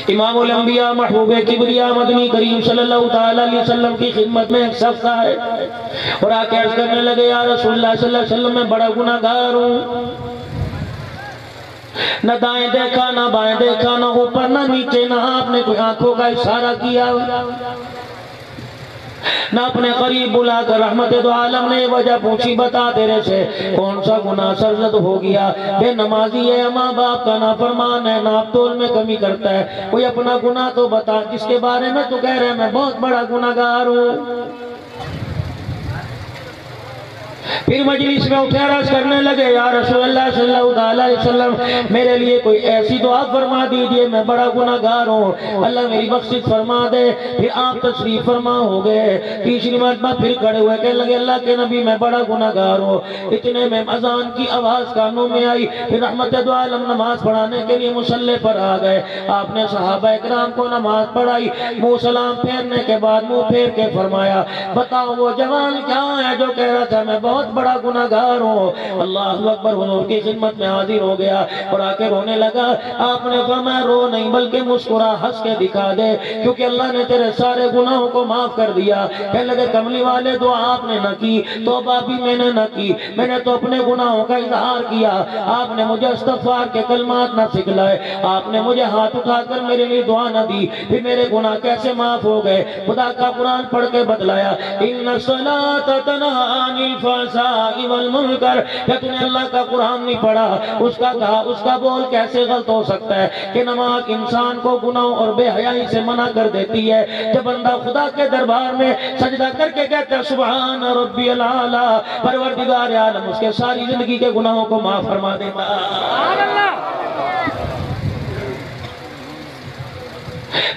امام الانبیاء محبوب کبریا مدنی کریم صلی اللہ تعالی علیہ وسلم کی خدمت میں ایک شخص آئے اور آ کے عرض کرنے لگے یا رسول اللہ صلی اللہ علیہ وسلم میں بڑا گناہگار ہوں، نہ دائیں دیکھا نہ بائیں دیکھا، نہ اوپر نہ نیچے، نہ آپ نے کوئی آنکھوں کا اشارہ کیا، نہ اپنے قریب بلا کر رحمت دو عالم نے وجہ پوچھی بتا تیرے سے کون سا گناہ سرزد ہو گیا، بے نمازی ہے، ماں باپ کا نافرمان ہے، ناپ تول میں کمی کرتا ہے، کوئی اپنا گناہ تو بتا جس کے بارے میں تو کہہ رہے ہیں میں بہت بڑا گناہگار ہوں۔ پھر مجلس میں اٹھے عرض کرنے لگے یا رسول اللہ صلی اللہ علیہ وسلم میرے لیے کوئی ایسی دعا فرما دیجئے، میں بڑا گناہگار ہوں، اللہ میری بخشش فرما دے۔ پھر آپ تشریف فرما ہو گئے، تیسری مرتبہ پھر کھڑے ہوئے کہنے لگے اللہ کے نبی میں بڑا گناہگار ہوں۔ اتنے میں اذان کی آواز کانوں میں آئی، پھر رحمت دو عالم نماز پڑھانے کے لیے مصلی پر آ گئے، آپ نے صحابہ اکرام کو نماز پڑھائی، منہ سلام پھیرنے کے بعد منہ پھیر کے فرمایا بتاؤ وہ جوان کیا ہے جو کہہ رہا تھا میں بہت بڑا گناہگار ہوں۔ اللہ اکبر، حضور کی خدمت میں حاضر ہو گیا اور آ کے رونے لگا۔ آپ نے فرمایا رو نہیں بلکہ مسکرا ہنس کے دکھا دے کیونکہ اللہ نے تیرے سارے گناہوں کو معاف کر دیا۔ کہنے لگے کملی والے دعا آپ نے نہ کی، توبہ بھی میں نے نہ کی، میں نے تو اپنے گناہوں کا اظہار کیا، آپ نے مجھے استغفار کے کلمات نہ سکھلائے، آپ نے مجھے ہاتھ اٹھا کر میرے لیے دعا نہ دی، پھر میرے گناہ کیسے معاف ہو گئے؟ خدا کا قرآن پڑھ کے بتلایا ان الصلاۃ تنہی عن الفحشاء والمنکر، کیا تم نے اللہ کا قرآن نہیں پڑھا؟ اس کا کہا اس کا بول کیسے غلط ہو سکتا ہے کہ نماز انسان کو گناہ اور بے حیائی سے منع کر دیتی ہے۔ جب بندہ خدا کے دربار میں سجدہ کر کے کہتا ہے سبحان ربی الاعلی، پروردگار عالم اس کے ساری زندگی کے گناہوں کو معاف فرما دیتا ہے۔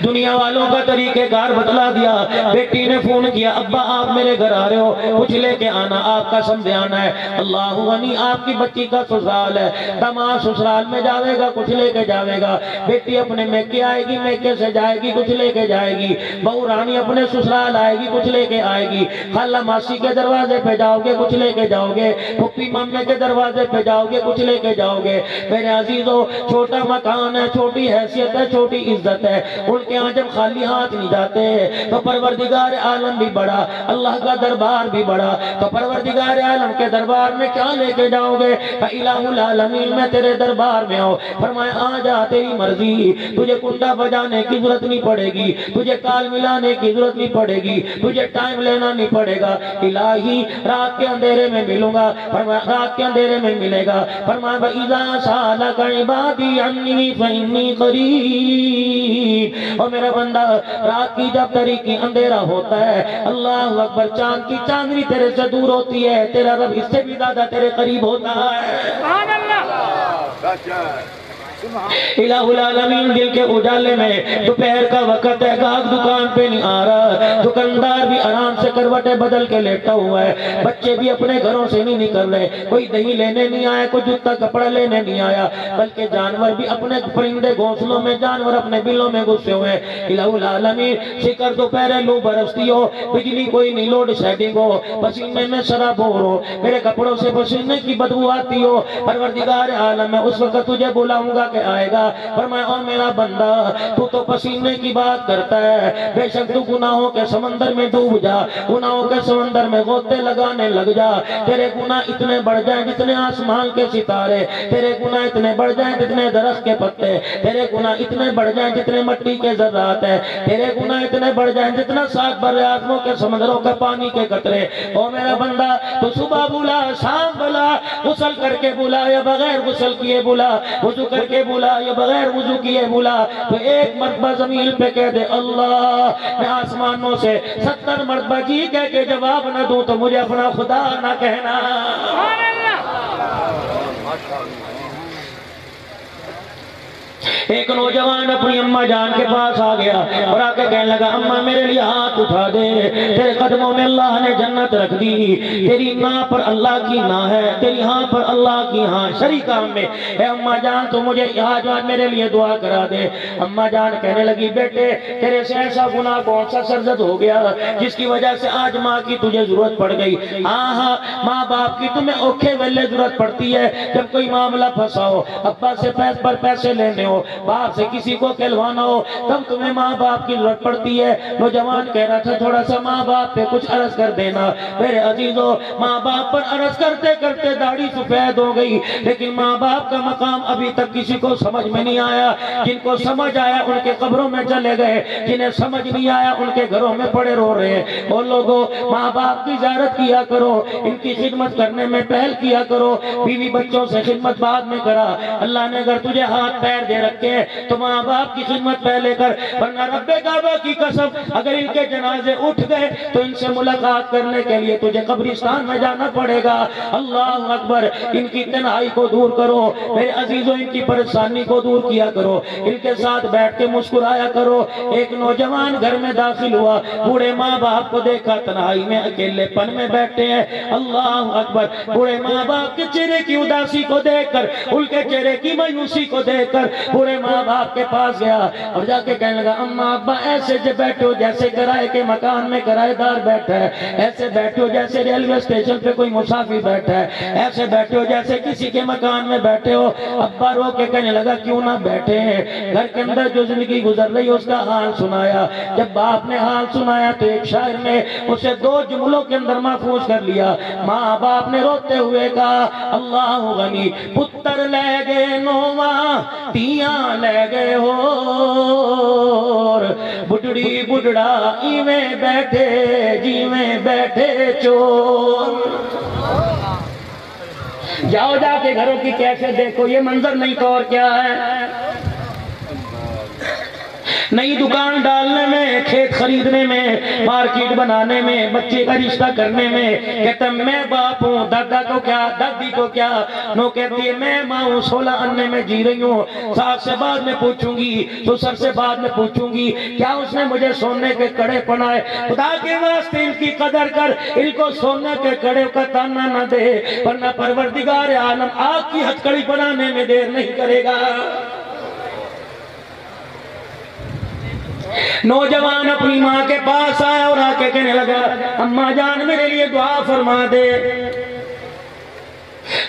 دنیا والوں کا طریقہ کار بتلا دیا۔ بیٹی نے فون کیا ابا آپ میرے گھر آ رہے ہو، کچھ لے کے آنا، آپ کا سمجھے آنا ہے۔ اللہ غنی، آپ کی بچی کا سسرال ہے، داماد سسرال میں جاوے گا کچھ لے کے جاوے گا، بیٹی اپنے میکے آئے گی، میکے سے جائے گی کچھ لے کے جائے گی، بہو رانی اپنے سسرال آئے گی کچھ لے کے آئے گی، خالہ ماسی کے دروازے پہ جاؤ گے کچھ لے کے جاؤ گے، پھپھی مامے کے دروازے پہ جاؤ گے کچھ لے کے جاؤ گے۔ میرے عزیزو چھوٹا مکان ہے، چھوٹی حیثیت ہے، چھوٹی عزت ہے، ان کے ہاں جب خالی ہاتھ نہیں جاتے تو پروردگار عالم بھی بڑا، اللہ کا دربار بھی بڑا، تو پروردگار عالم کے دربار میں کیا لے کے جاؤ گے؟ الہ العالمین میں تیرے دربار میں ہو، فرمایا آ جا تیری مرضی، تجھے کنڈا بجانے کی ضرورت نہیں پڑے گی، تجھے تال ملانے کی ضرورت نہیں پڑے گی، تجھے ٹائم لینا نہیں پڑے گا، الہی رات کے اندھیرے میں ملوں گا، فرمایا رات کے اندھیرے میں ملے گا، فرمایا وَإِذَا سَأَلَكَ عِبَادِي عَنِّي فَإِنِّي قَرِيبٌ۔ اور میرا بندہ رات کی جب طریقی اندھیرا ہوتا ہے، اللہ اکبر، چاند کی چاندنی تیرے سے دور ہوتی ہے، تیرا رب اس سے بھی زیادہ تیرے قریب ہوتا ہے۔ سبحان اللہ۔ الہ العالمین دل کے اجالے میں دوپہر کا وقت ہے، گاہک دکان پہ نہیں آ رہا، دکاندار بھی آرام سے کروٹیں بدل کے لیٹا ہوا ہے، بچے بھی اپنے گھروں سے نہیں نکل رہے، کوئی دہی لینے نہیں آیا، کوئی جوتا کپڑا لینے نہیں آیا، بلکہ جانور بھی اپنے پرندے گھونسلوں میں، جانور اپنے بلوں میں گھسے ہوئے ہیں۔ الہ العالمین شکر دوپہر لو برستی ہو، بجلی کوئی نہیں، لوڈ شیڈنگ ہو، پسینے میں سرابور ہو، میرے کپڑوں سے پسینے کی بدبو آتی ہو، پروردگار عالم میں اس وقت تجھے بلاؤں گا کہ آئے گا، فرمایا او میرا بندہ تو پسینے کی بات کرتا ہے، بے شک تو گناہوں کے سمندر میں ڈوب جا، گناہوں کے سمندر میں غوطے لگانے لگ جا، تیرے گناہ اتنے بڑھ جائیں جتنے آسمان کے ستارے، تیرے گناہ اتنے بڑھ جائیں جتنے درخت کے پتے، تیرے گناہ اتنے بڑھ جائیں جتنے مٹی کے ذرات ہیں، تیرے گناہ اتنے بڑھ جائیں جتنا سات بر اعظموں کے سمندروں کے پانی کے قطرے۔ او میرا بندہ تو صبح بولا، شام بولا، غسل کر کے بولا یا بغیر غسل کیے بولا، وضو کر کے بولا یا بغیر وضو کیے بولا، تو ایک مرتبہ زمین پہ کہہ دے اللہ، میں آسمانوں سے 70 مرتبہ جی کہہ کے جواب نہ دوں تو مجھے اپنا خدا نہ کہنا۔ ایک نوجوان اپنی اماں جان کے پاس آ گیا اور آ کے کہنے لگا اماں میرے لیے ہاتھ اٹھا دے، تیرے قدموں میں اللہ نے جنت رکھ دی، تیری ماں پر اللہ کی نہ ہے، تیری ہاں پر اللہ کی ہاں، شریکہ میں، اے اماں جان تو مجھے آج میرے لیے دعا کرا دے۔ اماں جان کہنے لگی بیٹے تیرے سے ایسا گناہ کون سا سرزد ہو گیا جس کی وجہ سے آج ماں کی تجھے ضرورت پڑ گئی؟ ہاں ماں باپ کی تمہیں اوکھے ویلے ضرورت پڑتی ہے، جب کوئی معاملہ پھنسا ہو، ابا سے پیسے لینے ہو، باپ سے کسی کو کہلوانا ہو تب تمہیں ماں باپ کی ضرورت پڑتی ہے۔ نوجوان کہہ رہا تھا تھوڑا سا ماں باپ پہ کچھ عرض کر دینا۔ میرے عزیزو ماں باپ پر عرض کرتے کرتے داڑھی سفید ہو گئی، لیکن ماں باپ کا مقام ابھی تک کسی کو سمجھ میں نہیں آیا۔ جن کو سمجھ آیا ان کے قبروں میں چلے گئے، جنہیں سمجھ نہیں آیا ان کے گھروں میں پڑے رو رہے ہیں۔ وہ لوگوں ماں باپ کی زیارت کیا کرو، ان کی خدمت کرنے میں پہل کیا کرو، بیوی بچوں سے خدمت بعد میں کرا۔ اللہ نے اگر تجھے ہاتھ پیر دے رکھے ہیں تو ماں باپ کی خدمت پہلے کر، ورنہ رب کعبہ کی قسم اگر ان کے جنازے اٹھ گئے تو ان سے ملاقات کرنے کے لیے تجھے قبرستان میں جانا پڑے گا۔ اللہ اکبر۔ ان کی تنہائی کو دور کرو میرے عزیزوں، ان کی پریشانی کو دور کیا کرو، ان کے ساتھ بیٹھ کے مسکرایا کرو۔ ایک نوجوان گھر میں داخل ہوا، بوڑھے ماں باپ کو دیکھا تنہائی میں اکیلے پن میں بیٹھے ہیں۔ اللہ اکبر۔ بوڑھے ماں باپ کے چہرے کی اداسی کو دیکھ کر، ان کے چہرے کی مایوسی کو دیکھ کر بوڑھے ماں باپ کے پاس گیا اور جا کے کہنے لگا اماں ابا ایسے جو بیٹھے ہو جیسے کرائے کے مکان میں کرائے دار بیٹھا ہے، ایسے بیٹھے ہو جیسے ریلوے اسٹیشن پہ کوئی مسافر بیٹھا ہے، ایسے بیٹھے ہو جیسے کسی کے مکان میں بیٹھے ہو۔ ابا رو کے کہنے لگا کیوں نہ بیٹھے ہیں، گھر کے اندر جو زندگی گزر رہی اس کا حال سنایا۔ جب باپ نے حال سنایا تو ایک شاعر نے اسے 2 جملوں کے اندر محفوظ کر لیا۔ ماں باپ نے روتے ہوئے کہا اللہ غنی پتر لے گئے نواں تیاں لے گئے ہور، بڑھڑی بڑھڑا ایویں بیٹھے جیویں بیٹھے چور۔ جاؤ جا کے گھروں کی کیفیت دیکھو، یہ منظر نہیں تو اور کیا ہے۔ نئی دکان ڈالنے میں، کھیت خریدنے میں، مارکیٹ بنانے میں، بچے کا رشتہ کرنے میں کہتا میں باپ ہوں، دادا کو کیا دادی کو کیا، نو کہتی ہے میں ماں ہوں، 16 انے میں جی رہی ہوں، ساس سے بعد میں پوچھوں گی، سسر سے بعد میں پوچھوں گی کیا اس نے مجھے سونے کے کڑے پہنائے۔ خدا کے واسطے ان کی قدر کر، ان کو سونے کے کڑے کا تانا نہ دے، ورنہ پروردگار عالم آگ کی ہتھکڑی بنانے میں دیر نہیں کرے گا۔ نوجوان اپنی ماں کے پاس آیا اور آ کے کہنے لگا اماں جان میرے لیے دعا فرما دے۔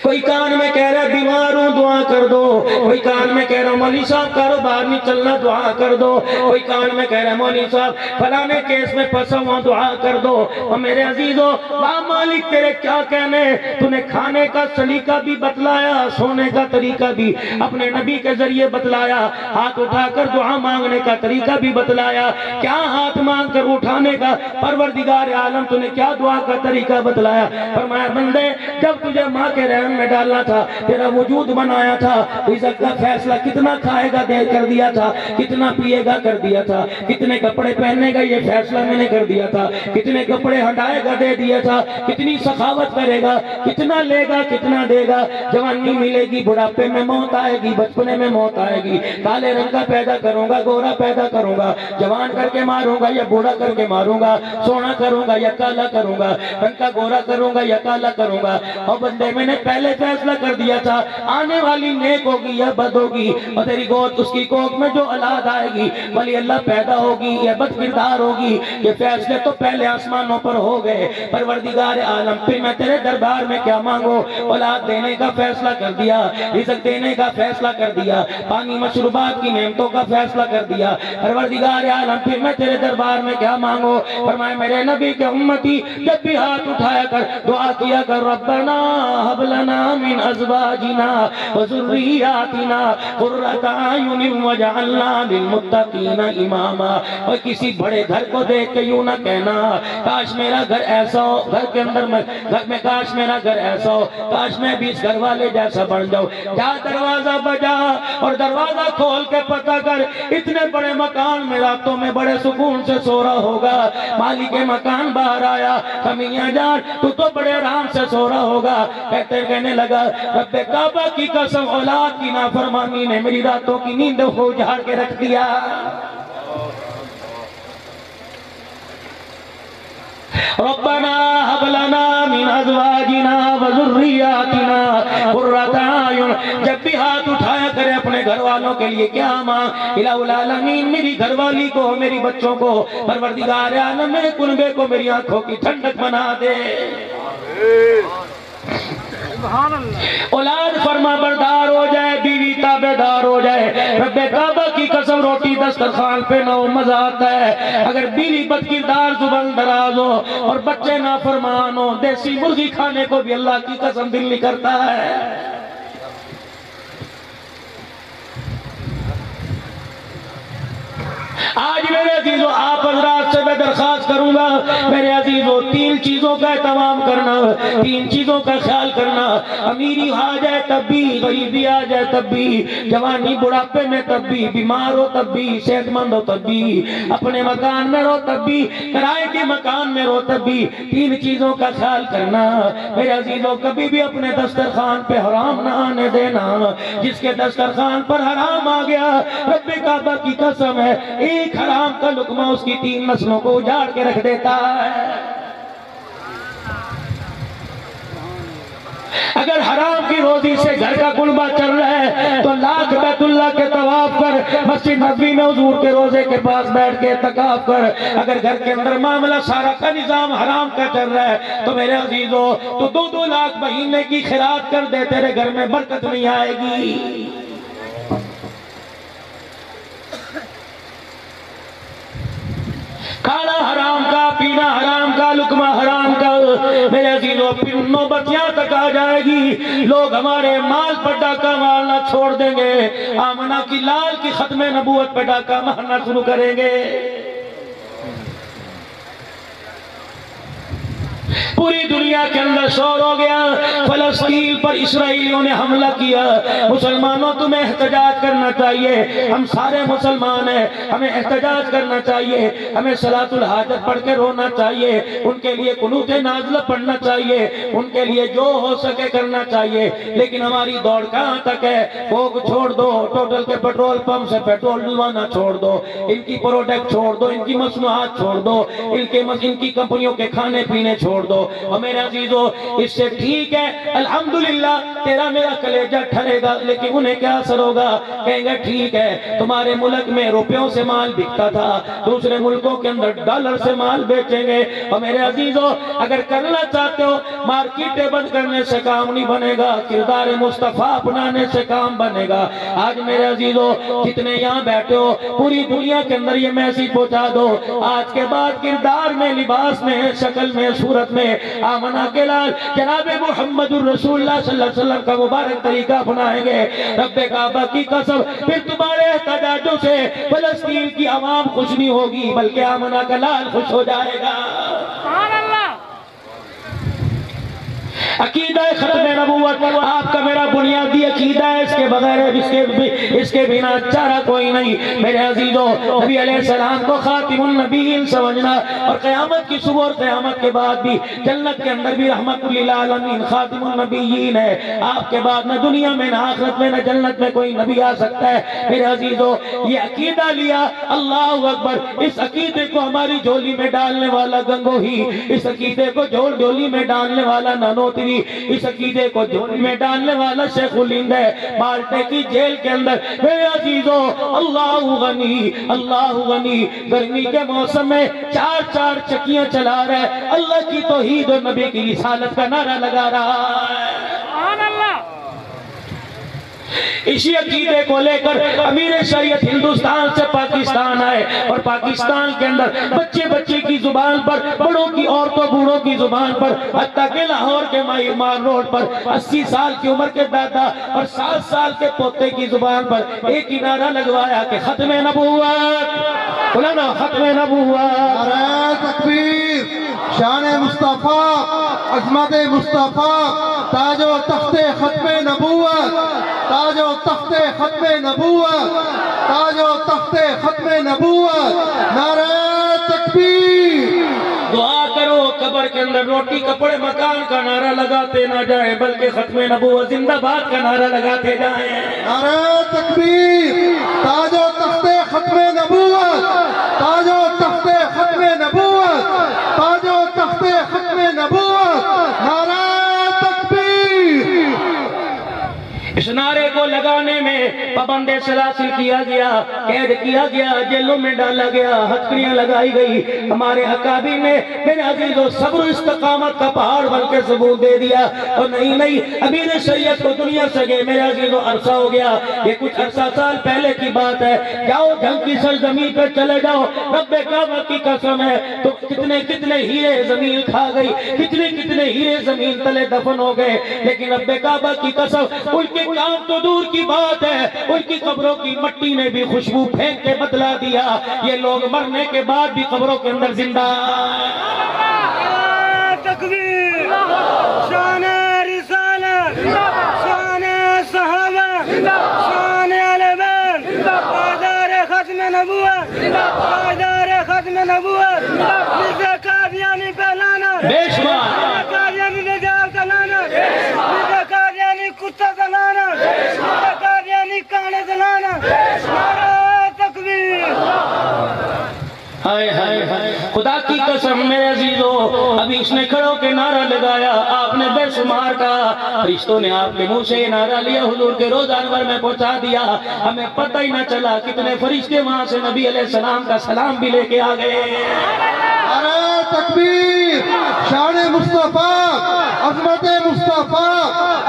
کوئی کان میں کہہ رہا بیمار ہوں دعا کر دو، کوئی کان میں کہہ رہا مولوی صاحب کاروبار نہیں چلنا دعا کر دو، کوئی کان میں کہہ رہا مولوی صاحب فلانے کیس میں پھنسا ہوا دعا کر دو۔ اور میرے عزیزو واہ مالک تیرے کیا کہنے، تو نے کھانے کا سلیقہ بھی بتلایا، سونے کا طریقہ بھی اپنے نبی کے ذریعے بتلایا، ہاتھ اٹھا کر دعا مانگنے کا طریقہ بھی بتلایا، کیا ہاتھ مانگ کر اٹھانے کا پروردگار عالم تو نے کیا دعا کا طریقہ بتلایا۔ فرمایا بندے جب تجھے ماں کے رحم میں ڈالنا تھا، تیرا وجود بنایا تھا، رزق کا فیصلہ کتنا کھائے گا دے کر دیا تھا، کتنا پیے گا کر دیا تھا، کتنے کپڑے پہننے گا یہ فیصلہ میں نے کر دیا تھا، کتنے کپڑے ہٹائے گا دے دیا تھا، کتنی سخاوت کرے گا، کتنا لے گا کتنا دے گا، جوانی ملے گی بڑھاپے میں موت آئے گی، بچپنے میں موت آئے گی، کالے رنگ کا پیدا کروں گا گورا پیدا کروں گا، جوان کر کے ماروں گا یا بوڑھا کر کے ماروں گا، سونا کروں گا یا کالا کروں گا، رنگ کا گورا کروں گا یا کالا کروں گا۔ اور بندے میں نے پہلے فیصلہ کر دیا تھا آنے والی نیک ہوگی یا بد ہوگی، اور تیری گود اس کی کوکھ میں جو اولاد آئے گی ولی اللہ پیدا ہوگی یا بد کردار ہوگی، یہ فیصلے تو پہلے آسمانوں پر ہو گئے۔ پروردگار عالم پھر میں تیرے دربار میں کیا مانگو، اولاد دینے کا فیصلہ کر دیا، رزق دینے کا فیصلہ کر دیا، پانی مشروبات کی نعمتوں کا فیصلہ کر دیا۔ پروردگار عالم پھر میں تیرے دربار میں کیا مانگو، فرمائے میرے نبی کے امتی جب بھی ہاتھ اٹھایا کر دعا کیا کر ربنا هب لنا من ازواجنا وذرياتنا قرۃ اعین واجعلنا للمتقین اماما۔ اور کسی بڑے گھر کو دیکھ کے یوں نہ کہنا کاش میرا گھر ایسا ہو، گھر کے اندر میں کاش میرا گھر ایسا ہو، کاش میں بھی اس گھر والے جیسا بن جاؤں۔ کیا دروازہ بجا اور دروازہ کھول کے پتہ کر اتنے بڑے مکان میں راتوں میں بڑے سکون سے سو رہا ہوگا، مالک مکان باہر آیا کمیاں جان تو بڑے آرام سے سو رہا ہوگا۔ کہنے لگا رب کعبہ کی قسم اولاد کی نافرمانی نے میری راتوں کی نیند کو اجاڑ کے رکھ دیا۔ ربنا هب لنا من ازواجنا وذرياتنا قرۃ اعین۔ جب بھی ہاتھ اٹھایا کرے اپنے گھر والوں کے لیے کیا ماں، الہ العالمین میری گھر والی کو میری بچوں کو پروردگار عالم میرے کنبے کو میری آنکھوں کی ٹھنڈک بنا دے۔ اولاد فرما بردار ہو جائے، بیوی تابع دار ہو جائے، رب کعبہ کی قسم روٹی دسترخوان پہ نہ ہو مزہ آتا ہے، اگر بیوی بد کردار زبان دراز ہو اور بچے نافرمان ہو دیسی مرغی کھانے کو بھی اللہ کی قسم دل نہیں کرتا ہے۔ آج میرے عزیزو آپ حضرات سے میں درخواست کروں گا، میرے عزیزو 3 چیزوں کا اہتمام کرنا، 3 چیزوں کا خیال کرنا، امیری آ جائے تب بھی، غریبی آ جائے تب بھی، جوانی بڑھاپے میں تب بھی، بیمار ہو تب بھی، صحت مند ہو تب بھی، اپنے مکان میں رہو تب بھی، کرائے کے مکان میں رہو تب بھی، 3 چیزوں کا خیال کرنا میرے عزیزو۔ کبھی بھی اپنے دسترخوان پہ حرام نہ آنے دینا، جس کے دسترخوان پر حرام آ گیا رب کعبہ کی قسم ہے ایک حرام کا لقمہ اس کی 3 نسلوں کو اجاڑ کے رکھ دیتا ہے۔ اگر حرام کی روزی سے گھر کا کلبہ چل رہا ہے تو لاکھ بیت اللہ کے طواف کر، مسجد نبوی میں حضور کے روزے کے پاس بیٹھ کے اعتکاف کر، اگر گھر کے اندر معاملہ سارا کا نظام حرام کا چل رہا ہے تو میرے عزیزو تو 2-2 لاکھ مہینے کی خیرات کر دے، تیرے گھر میں برکت نہیں آئے گی۔ کھانا حرام کا، پینا حرام کا، لقمہ حرام کا، میرے عزیزو پھر نوبت یہاں تک آ جائے گی لوگ ہمارے مال پر ڈاکہ مارنا چھوڑ دیں گے، آمنہ کی لال کی ختم نبوت پر ڈاکہ مارنا شروع کریں گے۔ پوری دنیا کے اندر شور ہو گیا، فلسطین پر اسرائیلیوں نے حملہ کیا، مسلمانوں تمہیں احتجاج کرنا چاہیے، ہم سارے مسلمان ہیں، ہمیں احتجاج کرنا چاہیے، ہمیں صلاۃ الحاجت پڑھ کے رونا چاہیے، ان کے لیے قنوت نازلہ پڑھنا چاہیے، ان کے لیے جو ہو سکے کرنا چاہیے، لیکن ہماری دوڑ کہاں تک ہے؟ کوک چھوڑ دو، ٹوٹل کے پیٹرول پمپ سے پیٹرول ڈلوانا چھوڑ دو، ان کی پروڈکٹ چھوڑ دو، ان کی مصنوعات چھوڑ دو، ان کی کمپنیوں کے کھانے پینے چھوڑ دو، اور میرے عزیزو اس سے ٹھیک ہے الحمدللہ تیرا میرا کلیجہ ٹھرے گا، لیکن انہیں کیا اثر ہوگا؟ کہیں گے ٹھیک ہے تمہارے ملک میں روپیوں سے مال بکتا تھا، دوسرے ملکوں کے اندر ڈالر سے مال بیچیں گے۔ اور میرے عزیزو اگر کرنا چاہتے ہو مارکیٹیں بند کرنے سے کام نہیں بنے گا، کردار مصطفیٰ اپنانے سے کام بنے گا۔ آج میرے عزیزو جتنے یہاں بیٹھے ہو پوری دنیا کے اندر یہ میسیج پہنچا دو، آج کے بعد کردار میں، لباس میں، شکل میں، صورت میں آمنہ کے لال جناب محمد الرسول اللہ صلی اللہ علیہ وسلم کا مبارک طریقہ اپنائیں گے، رب کعبہ کی قسم پھر تمہارے احتجاجوں سے فلسطین کی عوام خوش نہیں ہوگی بلکہ آمنہ کا لال خوش ہو جائے گا۔ سبحان اللہ۔ عقیدہ ختم نبوت آپ کا میرا بنیادی عقیدہ ہے، اس کے بغیر اس کے بنا چارہ کوئی نہیں۔ میرے عزیزو نبی علیہ السلام کو خاتم النبیین سمجھنا، اور قیامت کی صبح اور قیامت کے بعد بھی جنت کے اندر بھی رحمت للعالمین خاتم النبیین ہے، آپ کے بعد نہ دنیا میں نہ آخرت میں نہ جنت میں کوئی نبی آ سکتا ہے۔ میرے عزیزو یہ عقیدہ لیا، اللہ اکبر، اس عقیدے کو ہماری جھولی میں ڈالنے والا گنگوہی، اس عقیدے کو جھولی میں ڈالنے والا نانوتری، اس عقیدے کو جھولی میں ڈالنے والا شیخ الہند ہے بالٹے کی جیل کے اندر۔ میرے عزیزو اللہ غنی، اللہ غنی، گرمی کے موسم میں 4 چکیاں چلا رہا ہے، اللہ کی توحید اور نبی کی رسالت کا نعرہ لگا رہا ہے۔ سبحان اللہ۔ اسی عقیدے کو لے کر امیر شریعت ہندوستان سے پاکستان آئے، اور پاکستان کے اندر بچے کی زبان پر، بڑوں کی عورتوں بوڑھوں کی زبان پر، حتیٰ کہ لاہور کے مار روڈ پر 80 سال کی عمر کے دادا اور 7 سال کے پوتے کی زبان پر ایک ہی نعرہ لگوایا کہ ختم نبوت، بولانا ختم نبوت، نعرہ تکبیر، شان مصطفیٰ، عظمت مصطفیٰ، تاج و تخت ختم نبوت، تاج و تخت ختم نبوت، تاج و تخت ختم نبوت، نعرہ تکبیر۔ دعا کرو قبر کے اندر روٹی کپڑے مکان کا نعرہ لگاتے نہ جائیں بلکہ ختم نبوت زندہ باد کا نعرہ لگاتے جائیں۔ نعرہ تکبیر، تاج و تخت ختم نبوت، تاج و تخت ختم نبوت، تاج و تخت ختم نبوت، نعرہ تکبیر۔ اس نعرے کو لگانے میں پابندے سلاسل کیا گیا، قید کیا گیا، جیلوں میں ڈالا گیا، ہتھکڑیاں لگائی گئی، ہمارے اکابر نے میرے عزیزو صبر و استقامت کا پہاڑ بن کے ثبوت دے دیا۔ اور نہیں امیر شریعت کو دنیا سے گئے میرے عزیزو عرصہ ہو گیا، یہ کچھ عرصہ سال پہلے کی بات ہے۔ جاؤ جنگ کی سرزمین پر چلے جاؤ، رب کعبہ کی قسم ہے تو کتنے ہیرے زمین کھا گئی، کتنے ہیرے زمین تلے دفن ہو گئے، لیکن رب کعبہ کی قسم ان کے کام تو دور کی بات ہے، ان کی قبروں کی مٹی نے بھی خوشبو پھینک کے بدلا دیا۔ یہ لوگ مرنے کے بعد بھی قبروں کے اندر زندہ۔ تکبیر، شان رسالت، شان صحابہ، شان اہل بیت، پائیدار ختم نبوت، پائیدار ختم نبوت، جسے قادیانی پہلانا، بے شمار جسے قادیانی نجات دلانا، جسے قادیانی کتا دلانا، جسے قادیانی کانے دلانا، نعرہ تکبیر۔ ہائے ہائے ہائے، خدا کی قسم میرے عزیزو، ابھی اس نے کھڑوں کے نعرہ لگایا، آپ نے بے شمار کہا، فرشتوں نے آپ کے منہ سے یہ نعرہ لیا، حضور کے روزہ انور میں پہنچا دیا، ہمیں پتہ ہی نہ چلا کتنے فرشتے وہاں سے نبی علیہ السلام کا سلام بھی لے کے آ گئے۔ نعرہ تکبیر، شان مصطفیٰ، عظمت مصطفیٰ،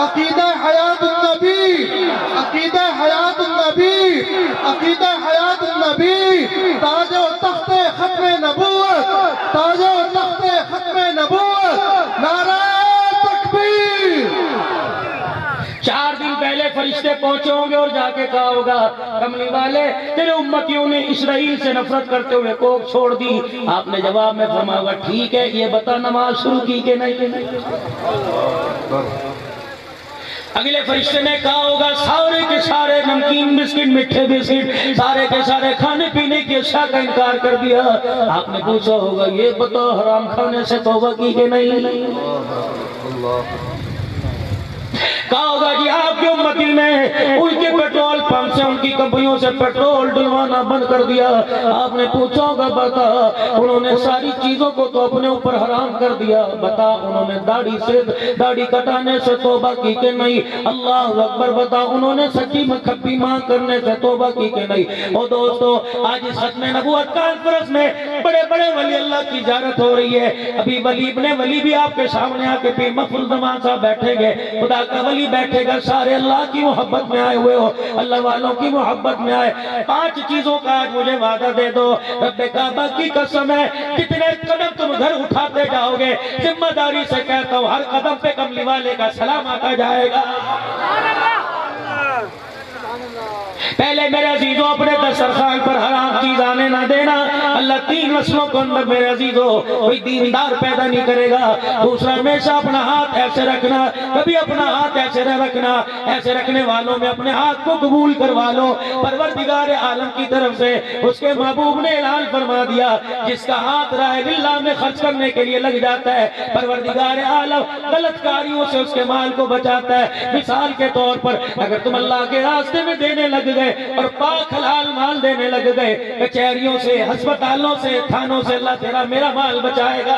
عقیدہ حیات النبی، عقیدہ حیات النبی، عقیدہ حیات النبی، تاج و تخت ختم نبوت، تاج و تخت ختم نبوت، نعرہ تکبیر۔ 4 دن پہلے فرشتے پہنچے ہوں گے اور جا کے کہا ہوگا کملی والے تیرے امتیوں نے اسرائیل سے نفرت کرتے ہوئے کوک چھوڑ دی۔ آپ نے جواب میں فرمایا ہوگا ٹھیک ہے، یہ بتا نماز شروع کی کہ نہیں؟ اگلے فرشتے نے کہا ہوگا سارے کے سارے نمکین بسکٹ، میٹھے بسکٹ، سارے کے سارے کھانے پینے کی اشیاء کا انکار کر دیا۔ آپ نے پوچھا ہوگا یہ بتا حرام کھانے سے توبہ کی کہ نہیں؟ کہا ہوگا جی آپ کی امتی نے ان کے پیٹرول پمپ سے، ان کی کمپنیوں سے پیٹرول ڈلوانا بند کر دیا۔ آپ نے پوچھا ہوگا بتا انہوں نے ساری چیزوں کو تو اپنے اوپر حرام کر دیا، بتا انہوں نے داڑھی کٹانے سے توبہ کی کہ نہیں؟ اللہ اکبر، بتا انہوں نے سچی میں کھپی ماں کرنے سے توبہ کی کہ نہیں؟ اور دوستو آج اس ختم نبوت کانفرنس میں بڑے بڑے ولی اللہ کی زیارت ہو رہی ہے۔ ابھی ولی ابن ولی بھی آپ کے سامنے آ کے پیر مفضل زمان صاحب بیٹھے گئے، خدا کا ولی بیٹھے گا، سارے اللہ کی محبت میں آئے ہوئے ہو، اللہ والوں کی محبت میں آئے۔ 5 چیزوں کا آج مجھے وعدہ دے دو، رب کعبہ کی قسم ہے کتنے قدم تم گھر اٹھاتے جاؤ گے، ذمہ داری سے کہتا ہوں ہر قدم پہ کملی والے کا سلام آتا جائے گا۔ پہلے میرے عزیزوں اپنے دسترخوان پر حرام چیز آنے نہ دینا۔ اللہ 3 نسلوں کو اندر میرے عزیزوں کوئی دیندار پیدا نہیں کرے گا۔ دوسرا ہمیشہ اپنا ہاتھ ایسے رکھنا، کبھی اپنا ہاتھ ایسے نہ رکھنا، ایسے رکھنے والوں میں اپنے ہاتھ کو قبول کروا لو۔ پروردگار عالم کی طرف سے اس کے محبوب نے اعلان فرما دیا جس کا ہاتھ راہ اللہ میں خرچ کرنے کے لیے لگ جاتا ہے، پروردگار عالم غلط کاریوں سے اس کے مال کو بچاتا ہے۔ مثال کے طور پر اگر تم اللہ کے راستے میں دینے لگ گئے اور پاک حلال مال دینے لگ گئے، کچہریوں سے، ہسپتالوں سے، تھانوں سے اللہ تیرا میرا مال بچائے گا۔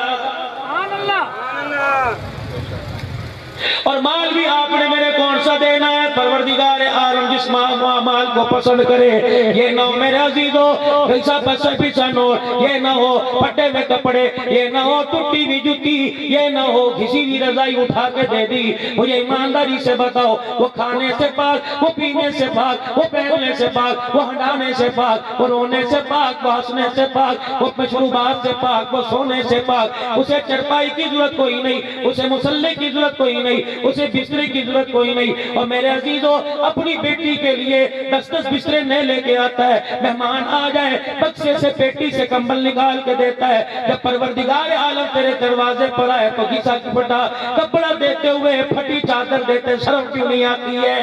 اور مال بھی آپ نے میرے کون سا دینا ہے؟ پروردگار عالم جس مال کو پسند کرے، یہ نہ ہو میرے عزیزو پیسہ پیسہ نوٹ، یہ نہ ہو پھٹے میں کپڑے، یہ نہ ہو ٹوٹی ہوئی جوتی، یہ نہ ہو کسی بھی رضائی اٹھا کے دے دی۔ مجھے ایمانداری سے بتاؤ وہ کھانے سے پاک، وہ پینے سے پاک، وہ پہننے سے پاک، وہ ہنڈانے سے پاک، وہ رونے سے پاک، وہ ہنسنے سے پاک، وہ مشروبات سے پاک، وہ سونے سے پاک، اسے چرپائی کی ضرورت کوئی نہیں، اسے مسلح کی ضرورت کوئی نہیں، اسے بسترے کی ضرورت کوئی نہیں۔ اور میرے عزیزو اپنی بیٹی کے لیے 10 بسترے نئے لے کے آتا ہے، مہمان آ جائے بکسے سے پیٹی سے کمبل نکال کے دیتا ہے۔ جب پروردگار عالم تیرے دروازے پر آئے تو گھسا کی پھٹا کپڑا دیتے ہوئے پھٹی چادر دیتے شرم کیوں نہیں آتی ہے؟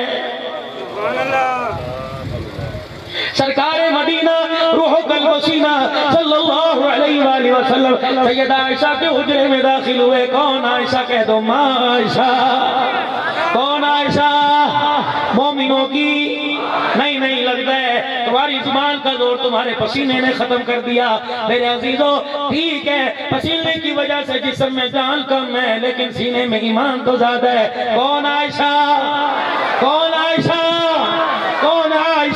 سرکار مدینہ روح قلب و سینہ صلی اللہ علیہ وآلہ وسلم سیدہ عائشہ کے حجرے میں داخل ہوئے۔ کون عائشہ؟ کہہ دو ماں عائشہ۔ کون عائشہ؟ مومنوں کی نہیں لگتا ہے تمہاری زبان کا زور تمہارے پسینے نے ختم کر دیا۔ میرے عزیزو ٹھیک ہے پسینے کی وجہ سے جسم میں جان کم ہے لیکن سینے میں ایمان تو زیادہ ہے۔ کون عائشہ؟ کون عائشہ؟ کون عائشہ؟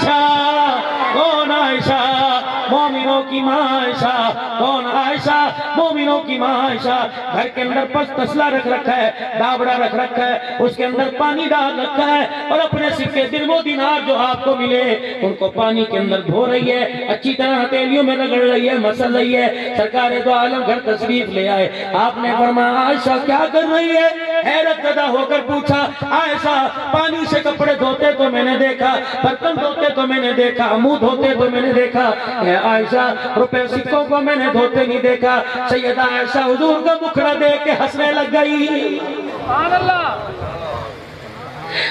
عائشہ مومنوں کی ماں عائشہ. کون عائشہ؟ مومنوں کی ماں عائشہ. گھر کے اندر پس تسلا رکھ رکھا ہے, دابڑا رکھ رکھا ہے, اس کے اندر پانی ڈال رکھا ہے, اور اپنے سکے درم و دینار جو آپ کو ملے ان کو پانی کے اندر دھو رہی ہے, اچھی طرح ہتھیلیوں میں رگڑ رہی ہے, مسل رہی ہے. سرکار دو عالم گھر تشریف لے آئے. آپ نے فرمایا عائشہ کیا کر رہی ہے؟ حیرت زدہ ہو کر پوچھا. عائشہ پانی سے کپڑے دھوتے تو میں نے دیکھا, برتن دھوتے تو میں نے دیکھا, منہ دھوتے تو میں نے دیکھا, اے عائشہ روپے سکوں کو میں نے دھوتے نہیں دیکھا. سیدہ عائشہ حضور کا مکھڑا دیکھ کے ہنسنے لگ گئی. سبحان اللہ.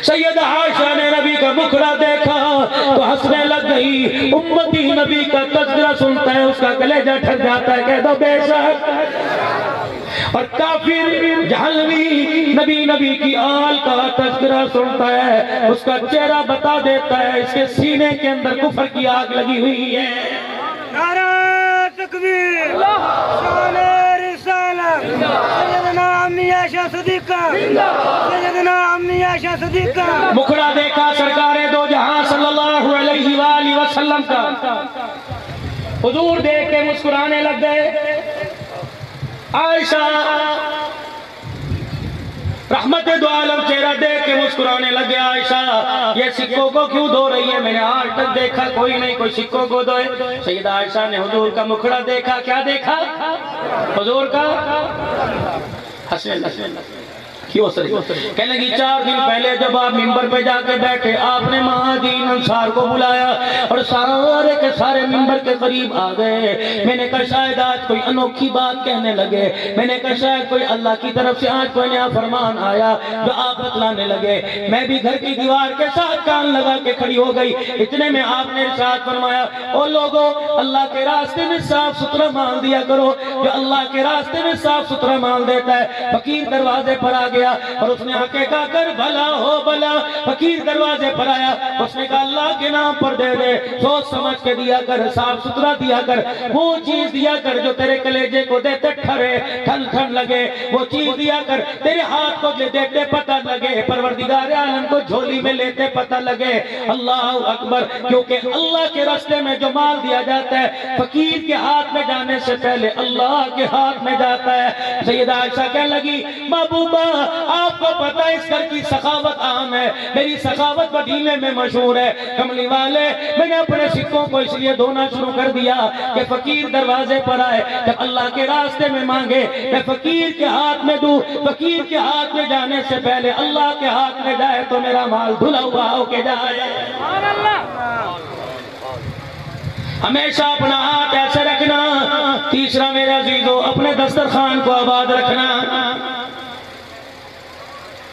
سیدہ عائشہ نے نبی کا مکھڑا دیکھا تو ہنسنے لگ گئی. امتی نبی کا تذکرہ سنتا ہے اس کا کلیجہ ٹھک جاتا ہے. کہہ دو بے شک. اور کافر جہنمی نبی کی آل کا تذکرہ سنتا ہے اس کا چہرہ بتا دیتا ہے اس کے سینے کے اندر کفر کی آگ لگی ہوئی ہے. نعرہ تکبیر. شان رسالت. سیدنا امی عائشہ صدیقہ. سیدنا امی عائشہ صدیقہ. مکھڑا دیکھا سرکار دو جہاں صلی اللہ علیہ وآلہ وسلم کا. حضور دیکھ کے مسکرانے لگ گئے. عائشہ رحمت دو عالم چہرہ دیکھ کے مسکرانے لگے. عائشہ یہ سکوں کو کیوں دھو رہی ہے؟ میں نے آج تک دیکھا کوئی نہیں کوئی سکوں کو دھوئے. سیدہ عائشہ نے حضور کا مکھڑا دیکھا. کیا دیکھا؟ حضور کا حسن. کیوں سر؟ کہنے لگی 4 دن پہلے جب آپ منبر پہ جا کے بیٹھے آپ نے مہاجرین انصار کو بلایا اور سارے کے سارے منبر کے قریب آ گئے. میں نے کہا شاید آج کوئی انوکھی بات کہنے لگے. میں نے کہا شاید کوئی اللہ کی طرف سے آج کوئی نیا فرمان آیا جو آپ بتلانے لگے. میں بھی گھر کی دیوار کے ساتھ کان لگا کے کھڑی ہو گئی. اتنے میں آپ نے ارشاد فرمایا او لوگو اللہ کے راستے میں صاف ستھرا مال دیا کرو. جو اللہ کے راستے میں صاف ستھرا مال دیتا ہے. فقیر دروازے پر آ گیا اور اس نے آکے کہا کر بھلا ہو بھلا. فقیر دروازے پر آیا اس نے کہا اللہ کے نام پر دے دے, سوچ سمجھ کے دیا کر, صاف ستھرا دیا کر, وہ چیز دیا کر جو تیرے کلیجے کو دیتے ٹھن ٹھن لگے, وہ چیز دیا کر تیرے ہاتھ کو دیتے پتہ لگے, پروردگار عالم کو جھولی میں لیتے پتہ لگے. اللہ اکبر. کیونکہ اللہ کے راستے میں جو مال دیا جاتا ہے فقیر کے ہاتھ میں جانے سے پہلے اللہ کے ہاتھ میں جاتا ہے. سیدہ عائشہ کہنے لگی محبوبہ آپ کو پتہ اس گھر کی سخاوت عام ہے, میری سخاوت مدینے میں مشہور ہے. کملی والے میں نے اپنے سکوں کو اس لیے دھونا شروع کر دیا کہ فقیر دروازے پر آئے جب اللہ کے راستے میں مانگے میں فقیر کے ہاتھ میں دوں. فقیر کے ہاتھ میں جانے سے پہلے اللہ کے ہاتھ میں جائے تو میرا مال دھلا ہوا ہو کے جائے. ہمیشہ اپنا ہاتھ ایسے رکھنا. تیسرا میرے عزیزو اپنے دسترخوان کو آباد رکھنا.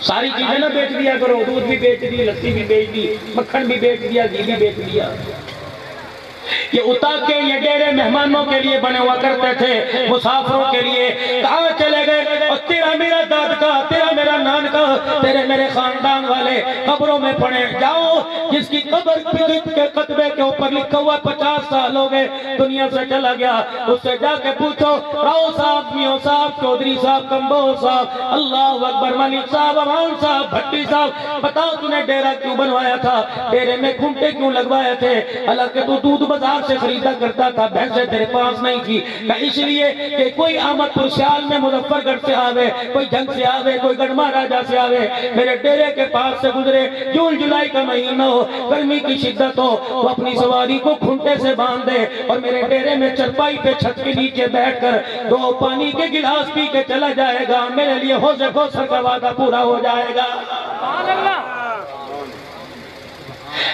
ساری چیزیں نہ بیچ دیا کرو. دودھ بھی بیچ دی, لسی بھی بیچ دی, مکھن بھی بیچ دیا, گھی بھی بیچ دیا. یہ اتاق کے یہ ڈیرے مہمانوں کے لیے بنے ہوا کرتے تھے, مسافروں کے لیے. کہاں چلے گئے؟ اور تیرا میرا داد کا, تیرا میرا نان کا, تیرے میرے خاندان والے قبروں میں پڑے. جاؤ جس کی قبر کے قطبے کے اوپر لکھا ہوا 50 سال ہو گئے دنیا سے چلا گیا, اس سے جا کے پوچھو راؤ صاحب, میوں صاحب, چودھری صاحب, کمبو صاحب, اللہ اکبر, ملک صاحب, امان صاحب, بھٹی صاحب, بتاؤ تو نے ڈیرہ کیوں بنوایا تھا؟ ڈیرے میں کھنٹے کیوں لگوائے تھے؟ حالانکہ تو دودھ بازار سے خریدا کرتا تھا, بھینسیں تیرے پاس نہیں تھی. اس لیے کہ کوئی احمد پور سیال میں مظفر گڑھ سے آوے, کوئی جنگ سے آوے, کوئی گڑھ مہاراجہ سے آوے, میرے ڈیرے کے پاس سے گزرے, جون جولائی کا مہینہ ہو, گرمی کی شدت ہو, تو اپنی سواری کو کھنٹے سے باندھ دے اور میرے ڈیرے میں چرپائی پہ چھت کے نیچے بیٹھ کر 2 پانی کے گلاس پی کے چلا جائے گا. میرے لیے حوض کوثر کا وعدہ پورا ہو جائے گا.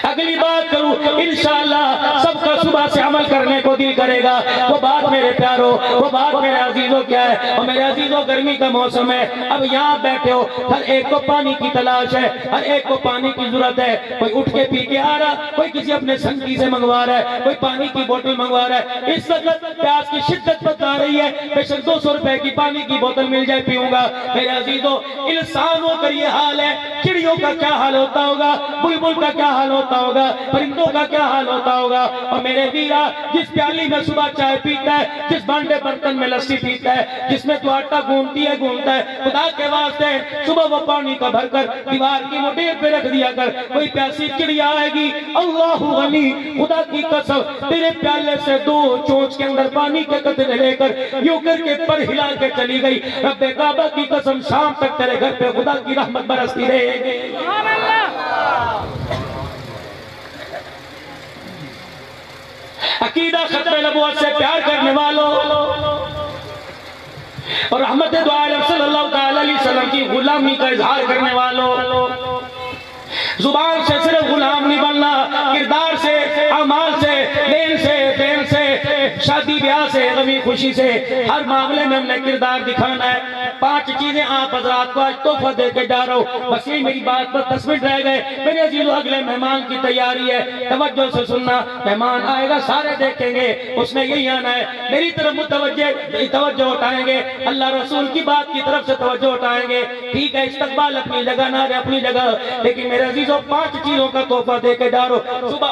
اگلی بات کروں انشاءاللہ سب کا صبح سے عمل کرنے کو دل کرے گا. وہ بات میرے پیاروں, وہ بات میرے عزیزوں کیا ہے؟ اور میرے عزیزوں گرمی کا موسم ہے, اب یہاں بیٹھے ہو, ہر ایک کو پانی کی تلاش ہے, ہر ایک کو پانی کی ضرورت ہے. کوئی اٹھ کے پی کے آ رہا, کوئی کسی اپنے سنگی سے منگوا رہا ہے, کوئی پانی کی بوتل منگوا رہا ہے. اس وقت پیاس کی شدت بتا رہی ہے, بے شک 200 روپے کی پانی کی بوتل مل جائے پیوں گا. میرے عزیزوں انسانوں کا یہ حال ہے, چڑیوں کا کیا حال ہوتا ہوگا, بلبل کا کیا حال ہوتا ہوگا, پرندوں کا کیا حال ہوتا ہوگا. اور میرے ویرا جس پیاسے پیالی میں صبح چائے پیتا ہے، جس بانڈے برتن میں لسی پیتا ہے، جس میں تو آٹا گھونتا ہے، خدا کے واسطے صبح وہ پانی کا بھر کر دیوار کی موٹیر پہ رکھ دیا کر، کوئی پیاسی چڑیا آئے گی، اللہ غنی خدا کی قسم تیرے پیالے سے 2 چونچ کے اندر پانی کے قطرے لے کر یوں کر کے پر ہلا کے چلی گئی، رب کعبہ کی قسم شام تک تیرے گھر پہ خدا کی رحمت برستی رہے گی۔ عقیدہ ختم نبوت سے پیار کرنے والوں اور رحمت دو عالم صلی اللہ علیہ وسلم کی غلامی کا اظہار کرنے والوں، زبان سے صرف غلام نہیں بننا، کردار سے، اعمال سے، لین سے، دین سے، شادی بیاہ سے، غمی خوشی سے، ہر معاملے میں ہم نے کردار دکھانا ہے۔ 5 چیزیں آپ حضرات کو آج تحفہ دے کے جا رہا ہوں، بس یہ میری بات پر 10 منٹ رہ گئے۔ میرے عزیزو اگلے مہمان کی تیاری ہے، توجہ سے سننا، مہمان آئے گا سارے دیکھیں گے، اس نے یہی آنا ہے، میری طرف توجہ اٹھائیں گے، اللہ رسول کی بات کی طرف سے توجہ اٹھائیں گے، ٹھیک ہے استقبال اپنی جگہ نہ رہے اپنی جگہ، لیکن میرے عزیزو 5 چیزوں کا تحفہ دے کے جا رہا ہوں۔ صبح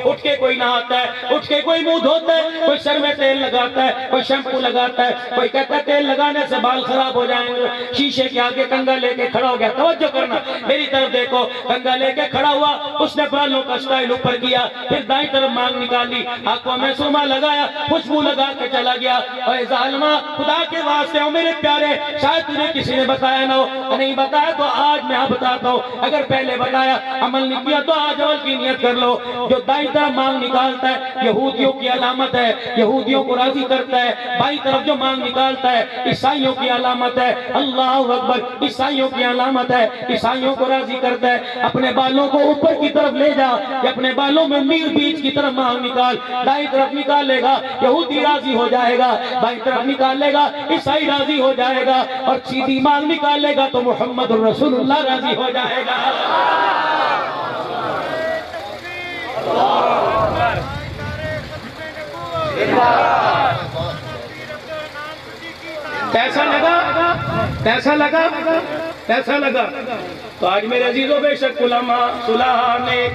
اٹھ کے کوئی نہاتا ہے، اٹھ کے کوئی منہ دھوتا ہے، کوئی سر میں تیل لگاتا ہے، کوئی شیمپو لگاتا ہے، کوئی کہتا ہے تیل لگانے سے بال خراب ہو جائیں گے، شیشے کے آگے کنگا لے کے کھڑا ہو گیا، توجہ کرنا میری طرف دیکھو، کنگا لے کے کھڑا ہوا، اس نے بالوں کا سٹائل اوپر کیا، پھر دائیں طرف مانگ نکالی، آنکھوں میں سرما لگایا، خوشبو لگا کے چلا گیا، اے ظالمہ خدا کے واسطے ہو میرے پیارے، شاید تجھے کسی نے بتایا نہ ہو، نہیں بتایا تو آج میں بتاتا ہوں، اگر پہلے بتایا عمل نہیں کیا تو آج عمل کی نیت کر لو۔ جو دائیں طرف مانگ نکالتا ہے یہودیوں کی علامت ہے، یہودیوں کو راضی کرتا ہے، بائیں طرف جو مانگ نکالتا ہے عیسائیوں کی علامت ہے، اللہ اکبر، عیسائیوں کی علامت ہے، عیسائیوں کو راضی کرتا ہے۔ اپنے بالوں کو اوپر کی طرف لے جا، یا اپنے بالوں میں میل بیچ کی طرف مانگ نکال، دائیں طرف نکالے گا یہودی راضی ہو جائے گا، بائیں طرف نکالے گا عیسائی راضی ہو جائے گا، اور سیدھی مانگ نکالے گا تو محمد رسول اللہ راضی ہو جائے گا۔ کیسا لگا؟ کیسا لگا؟ کیسا لگا؟ تو آج میرے عزیزوں بے شک علماء صلحاء نے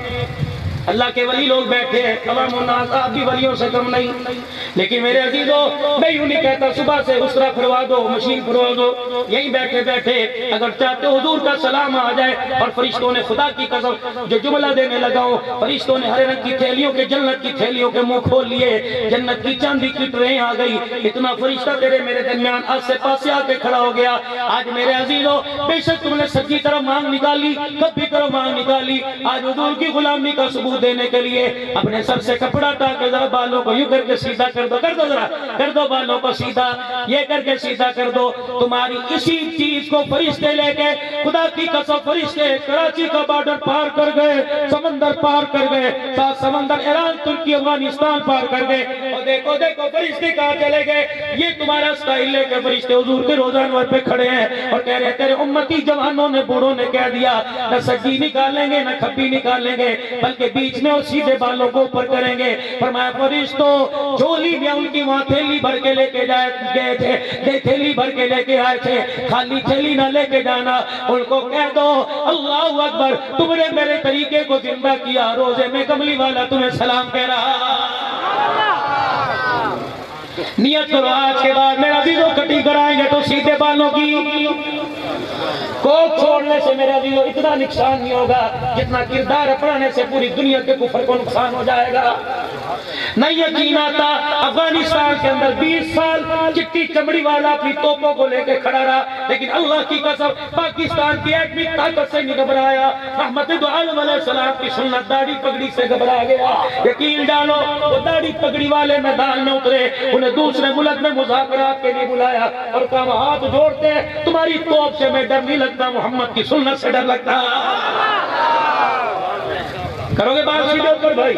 اللہ کے ولی لوگ بیٹھے ہیں، عوام الناس آپ بھی ولیوں سے کم نہیں، لیکن میرے عزیزوں میں یوں نہیں کہتا صبح سے اسرا پھروا دو، مشین پھروا دو، یہیں بیٹھے بیٹھے اگر چاہتے حضور کا سلام آ جائے، اور فرشتوں نے خدا کی قسم جو جملہ دینے لگا ہوں، فرشتوں نے ہرے رنگ کی تھیلیوں کے جنت کی تھیلیوں کے منہ کھول لیے، جنت کی چاندی کی ٹرین آ گئی، اتنا فرشتہ تیرے میرے درمیان آج سے پاسے آ کے کھڑا ہو گیا۔ آج میرے عزیزوں بے شک تم نے سچی طرف مانگ نکالی، کبھی طرف مانگ نکالی، آج حضور کی غلامی کا ثبوت دینے کے لیے اپنے سر سے کپڑا ہٹا کے ذرا بالوں کو یوں کر کے سیدھا کر دو، ذرا کر دو بالوں کو سیدھا، یہ کر کے سیدھا کر دو۔ تمہاری اسی چیز کو فرشتے لے کے، خدا کی قسم فرشتے کراچی کا بارڈر پار کر گئے، سمندر پار کر گئے، ساتھ سمندر ایران ترکی افغانستان پار کر گئے، اور دیکھو دیکھو فرشتے کہاں چلے گئے، یہ تمہارا سٹائل لے کے فرشتے حضور کے روزہ انور پہ کھڑے ہیں اور کہہ رہے تیرے امتی جوانوں نے بوڑھوں نے کہہ دیا نہ سجی نکالیں گے نہ کھپی نکالیں گے، بلکہ بیچ میں اور سیدھے بالوں کو اوپر کریں گے۔ فرمایا فرشتوں جھولی میں ان کی وہاں تھیلی بھر کے لے کے گئے تھے، تھیلی بھر کے لے کے آئے تھے، خالی تھیلی نہ لے کے جانا، ان کو کہہ دو اللہ اکبر تم نے میرے طریقے کو زندہ کیا، روزے میں کملی والا تمہیں سلام کہہ رہا۔ نیت کرو آج کے بعد میرا عزیزوں کٹی کرائیں گے تو سیدھے بالوں کی کوک چھوڑنے سے میرے عزیزوں اتنا نقصان نہیں ہوگا جتنا کردار اپنانے سے پوری دنیا کے کفر کو نقصان ہو جائے گا۔ نہیں یقین آتا افغانستان کے اندر 20 سال چٹی چمڑی والا اپنی توپوں کو لے کے کھڑا رہا، لیکن اللہ کی قسم پاکستان کی ایٹمی طاقت سے نہیں گھبرایا، رحمت دو عالم علیہ السلام کی سنت داڑھی پگڑی سے گھبرا گیا۔ یقین ڈالو وہ داڑھی پگڑی والے میدان میں اترے، انہیں دوسرے ملک میں مذاکرات کے لیے بلایا اور کہا ہاتھ جوڑتے تمہاری توپ سے میں ڈر نہیں لگتا، محمد کی سنت سے ڈر لگتا۔ کرو گے بات سیدھے اوپر بھائی؟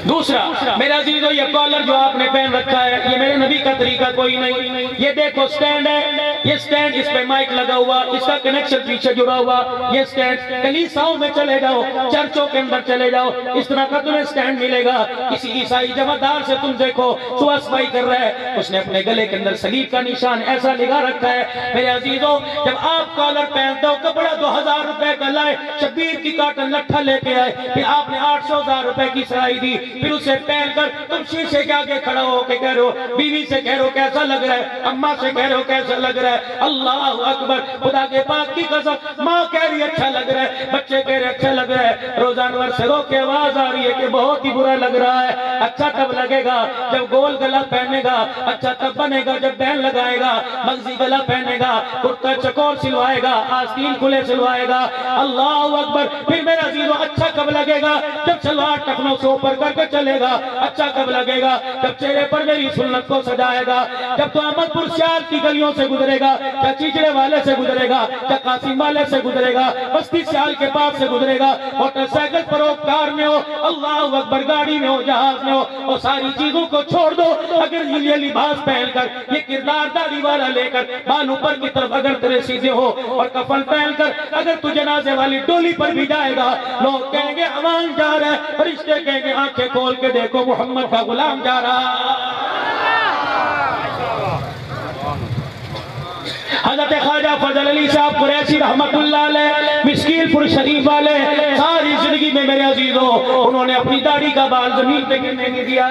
دوسرا میرے عزیزو یہ کالر جو آپ نے پہن رکھا ہے یہ میرے نبی کا طریقہ کوئی نہیں، یہ دیکھو سٹینڈ ہے، یہ سٹینڈ اس پہ مائک لگا ہوا، اس کا کنیکشن پیچھے جڑا ہوا، یہ سٹینڈ کلیساؤں میں چلے جاؤ، چرچوں کے اندر چلے جاؤ، اس طرح کا تمہیں سٹینڈ ملے گا۔ کسی عیسائی جمعدار سے تم دیکھو صبح صفائی کر رہا ہے، اس نے اپنے گلے کے اندر صلیب کا نشان ایسا لگا رکھا ہے۔ میرے عزیزوں، جب آپ کالر پہنتے ہو، کپڑا 2000 روپے کا لائے، شبیر کی کاٹن لٹھا لے کے آئے، پھر آپ نے 800,000 روپے کی سلائی دی، پھر اسے پہن کر تم شیشے کے آگے کھڑا ہو کے کہہ رہے ہو، بیوی سے کہہ رہے ہو کیسا لگ رہا ہے، اماں سے کہہ رہے ہو کیسا لگ رہا ہے۔ اللہ اکبر، خدا کے پاک کی قسم، ماں کہہ رہی اچھا لگ رہا ہے، بچے کہہ رہے اچھا لگ رہا ہے، روزانور سے رو کے آواز آ رہی ہے کہ بہت ہی برا لگ رہا ہے۔ اچھا تب لگے گا جب گول گلا پہنے گا، اچھا تب بنے گا جب بین لگائے گا، مغزی گلا پہنے گا، کرتا چکور سلوائے گا، آستین کھلے سلوائے گا۔ اللہ اکبر، پھر میرا عزیزو اچھا کب لگے گا جب شلوار ٹخنوں سے اوپر کر کے چلے گا۔ اچھا کب لگے گا جب چہرے پر میری سنت کو سجائے گا، جب تو احمد پور شہر کی گلیوں سے گزرے گا، یا چیچڑے والے سے گزرے گا، یا قاسم والے سے گزرے گا، بستی سیال کے پاس سے گزرے گا، موٹر سائیکل پر ہو، کار میں ہو، اللہ اکبر، گاڑی میں ہو، جہاز میں ہو، اور ساری چیزوں کو چھوڑ دو۔ اگر یہ لباس پہن کر، یہ کردار داڑھی والا لے کر، بال اوپر کی طرف اگر تیرے سیدھے ہو، اور کفن پہن کر اگر تو جنازے والی ڈولی پر بھی جائے گا، لوگ کہیں گے امان جا رہا ہے، فرشتے کہیں گے آنکھیں کھول کے دیکھو محمد کا غلام جا رہا۔ حضرت خواجہ فضل علی صاحب قریشی رحمت اللہ علیہ، مسکین پور شریف والے، ساری زندگی میں میرے عزیزوں انہوں نے اپنی داڑھی کا بال زمین پہ گرنے نہیں دیا۔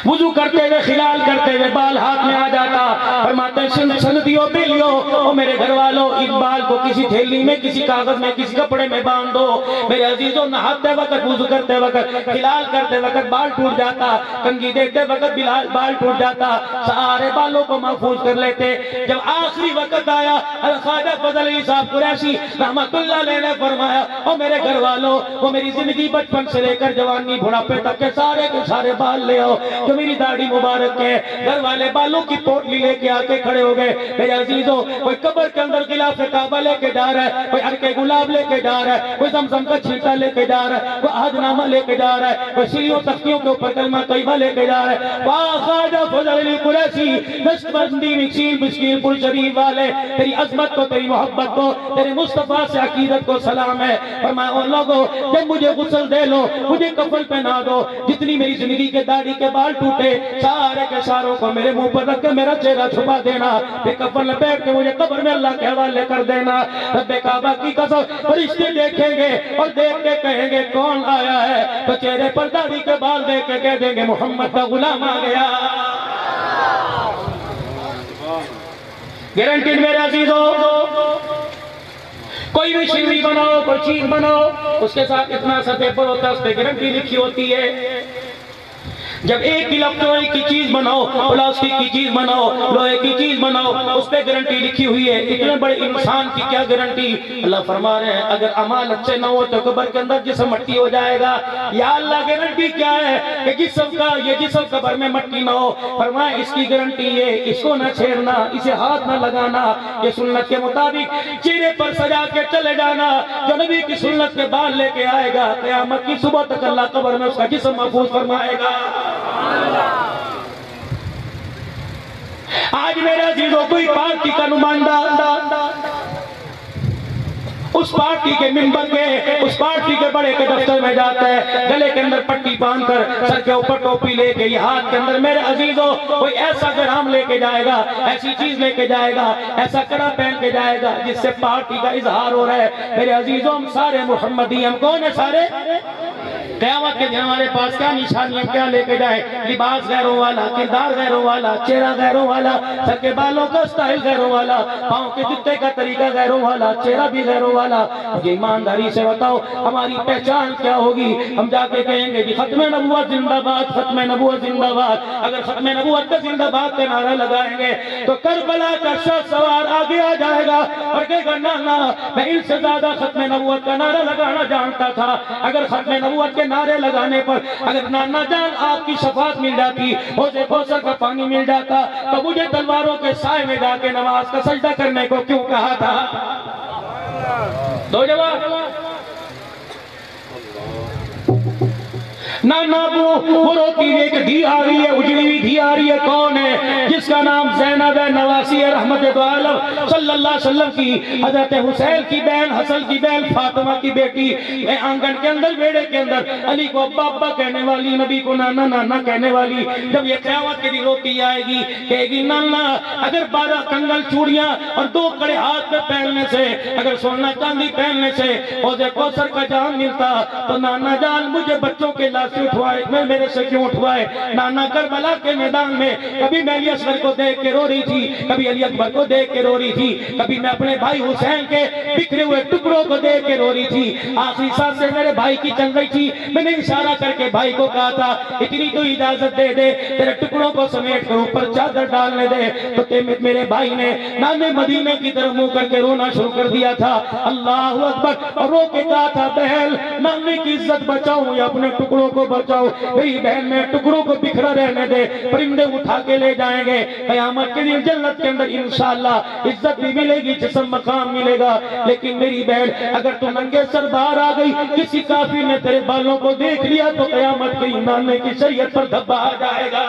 وضو کرتے ہوئے، خلال کرتے ہوئے بال ہاتھ میں آ جاتا، فرماتے ہیں سندیوں بیلیوں، او میرے گھر والوں، اس بال کو کسی تھیلی میں، کسی کاغذ میں، کسی کپڑے میں باندھ دو۔ میرے عزیزوں، نہاتے وقت، وضو کرتے وقت، خلال کرتے وقت بال ٹوٹ جاتا، کنگھی دیکھتے وقت بال ٹوٹ جاتا، سارے بالوں کو محفوظ کر لیتے۔ جب آخری وقت آیا، خواجہ فضل علی صاحب قریشی رحمت اللہ علیہ نے فرمایا، او میرے گھر والوں، وہ میری زندگی بچپن سے لے کر جوانی بڑھاپے تک کے سارے بال لے آؤ جو میری داڑھی مبارک ہے۔ گھر والے بالوں کی پوٹلی لے کے آکے کھڑے ہو گئے۔ میرے عزیزوں، کوئی قبر کے اندر غلاف کعبہ لے کے جا رہا ہے، کوئی عرق گلاب لے کے جا رہا ہے، کوئی زمزم کا چھینٹا لے کے جا رہا ہے، کوئی عہد نامہ لے کے جا رہا ہے، کوئی سیڑھیوں تختیوں کے اوپر کلمہ طیبہ لے کے جا رہا ہے۔ واہ خواجہ فضل علی قریشی، نشبندی مسکین پور شریف والے، تیری عظمت کو، تیری محبت کو، تیرے مصطفیٰ سے عقیدت کو سلام ہے۔ فرمایا او لوگو، جب مجھے غسل دے لو، مجھے کفن پہنا دو، جتنی میری زندگی کے داڑھی کے بال ٹوٹے سارے کے ساروں کو میرے منہ پر رکھ کے میرا چہرہ چھپا دینا، پھر کفن لپیٹ کے مجھے قبر میں اللہ کے حوالے کر دینا۔ رب کعبہ کی قسم، فرشتے دیکھیں گے اور دیکھ کے کہیں گے کون آیا ہے، تو چہرے پر داڑھی کے بال دیکھ کے کہہ دیں گے محمد کا غلام آ گیا۔ گارنٹیڈ میرے عزیزوں، کوئی بھی شیوی بناؤ، کوئی چیز بناؤ، اس کے ساتھ اتنا سا پیپر ہوتا ہے، اس پہ گارنٹی لکھی ہوتی ہے۔ جب ایک الیکٹرانک کی چیز بناؤ، پلاسٹک کی چیز بناؤ، لوہے کی چیز بناؤ، اس پہ گارنٹی لکھی ہوئی ہے۔ اتنے بڑے انسان کی کیا گارنٹی؟ اللہ فرما رہے ہیں اگر اعمال اچھے نہ ہو تو قبر کے اندر جسم مٹی ہو جائے گا۔ یا اللہ گارنٹی کیا ہے کہ جسم کا یہ جسم قبر میں مٹی نہ ہو؟ فرمایا اس کی گارنٹی ہے، اس کو نہ چھیڑنا، اسے ہاتھ نہ لگانا، یہ سنت کے مطابق چہرے پر سجا کے چلے جانا۔ جو نبی کی سنت کے بال لے کے آئے گا، قیامت کی صبح تک اللہ قبر میں اس کا جسم محفوظ فرمائے گا۔ آج میرے عزیزوں، کوئی پارٹی کا نمائندہ اس پارٹی کے ممبر کے، اس پارٹی کے بڑے کے دفتر میں جاتا ہے، گلے کے اندر پٹی باندھ کر، سر کے اوپر ٹوپی لے کے، یہ ہاتھ کے اندر میرے عزیزوں کوئی ایسا گرام لے کے جائے گا، ایسی چیز لے کے جائے گا، ایسا کڑا پہن کے جائے گا جس سے پارٹی کا اظہار ہو رہا ہے۔ میرے عزیزوں، ہم سارے محمدی، ہم کون ہیں سارے؟ قیامت کے دن ہمارے پاس کیا نشانیاں کیا لے کے جائے؟ لباس غیروں والا، کردار غیروں والا، چہرہ غیروں والا، سر کے بالوں کا سٹائل غیروں والا، پاؤں کے جوتے کا طریقہ غیروں والا، چہرہ بھی غیروں والا۔ مجھے ایمانداری سے بتاؤ ہماری پہچان کیا ہوگی؟ ہم جا کے کہیں گے جی ختم نبوت زندہ باد، ختم نبوت زندہ باد۔ اگر ختم نبوت کا زندہ باد کا نعرہ لگائیں گے تو کربلا کا شخص سوار آگے آ جائے گا اور کہے گا نا میں ان سے زیادہ ختم نبوت کا نعرہ لگانا جانتا تھا۔ اگر ختم نبوت کے نعرے لگانے پر اگر نانا جان آپ کی شفاعت مل جاتی، حوض کوثر کا پانی مل جاتا، تو مجھے تلواروں کے سائے میں جا کے نماز کا سجدہ کرنے کو کیوں کہا تھا؟ دو جواب۔ نانا وہ روتی ہے کہ دھی آ رہی ہے، اجڑی ہوئی دھی آ رہی ہے، کون ہے؟ جس کا نام زینب ہے، نواسی ہے رحمت دو عالم صلی اللہ علیہ وسلم کی حضرت حسین کی بہن، حسن کی بہن، فاطمہ کی بیٹی، آنگن کے اندر بیڑے کے اندر علی کو ابا ابا کہنے والی، نبی کو نانا نانا کہنے والی، جب یہ قیامت کے دن روتی آئے گی، کہے گی نانا اگر 12 کنگل چوڑیاں اور 2 کڑے ہاتھ میں پہننے سے، اگر سونا چاندی پہننے سے حوض کوثر کا جام ملتا تو نانا جان مجھے بچوں کے لاشیں اٹھوائے، میں میرے سے کیوں اٹھوائے؟ نانا کربلا کے میدان میں کبھی میں علی اصغر کو دیکھ کے رو رہی تھی، کبھی علی اکبر کو دیکھ کے رو رہی تھی، کبھی میں اپنے بھائی حسین کے بکھرے ہوئے ٹکڑوں کو دیکھ کے رو رہی تھی، آخری سانس سے میرے بھائی کی چل رہی تھی، میں نے اشارہ کر کے بھائی کو کہا تھا اتنی تو اجازت دے دے تیرے ٹکڑوں کو سمیٹ کر اوپر چادر ڈالنے دے، تو میرے بھائی نے نانے مدینے کی طرف منہ کر کے رونا شروع کر دیا تھا، اللہ اکبر، اور رو کے کہا تھا بہن نانے کی عزت بچاؤں یا اپنے ٹکڑوں کو بچاؤ، میری بہن میں ٹکڑوں کو بکھرا رہنے دے، پرندے اٹھا کے لے جائیں گے، قیامت کے دن جنت کے اندر انشاءاللہ عزت بھی ملے گی، جسم مقام ملے گا، لیکن میری بہن اگر تو ننگے سر باہر آ گئی، کسی کافر نے تیرے بالوں کو دیکھ لیا تو قیامت کے نانے کی شریعت پر دھبا آ جائے گا۔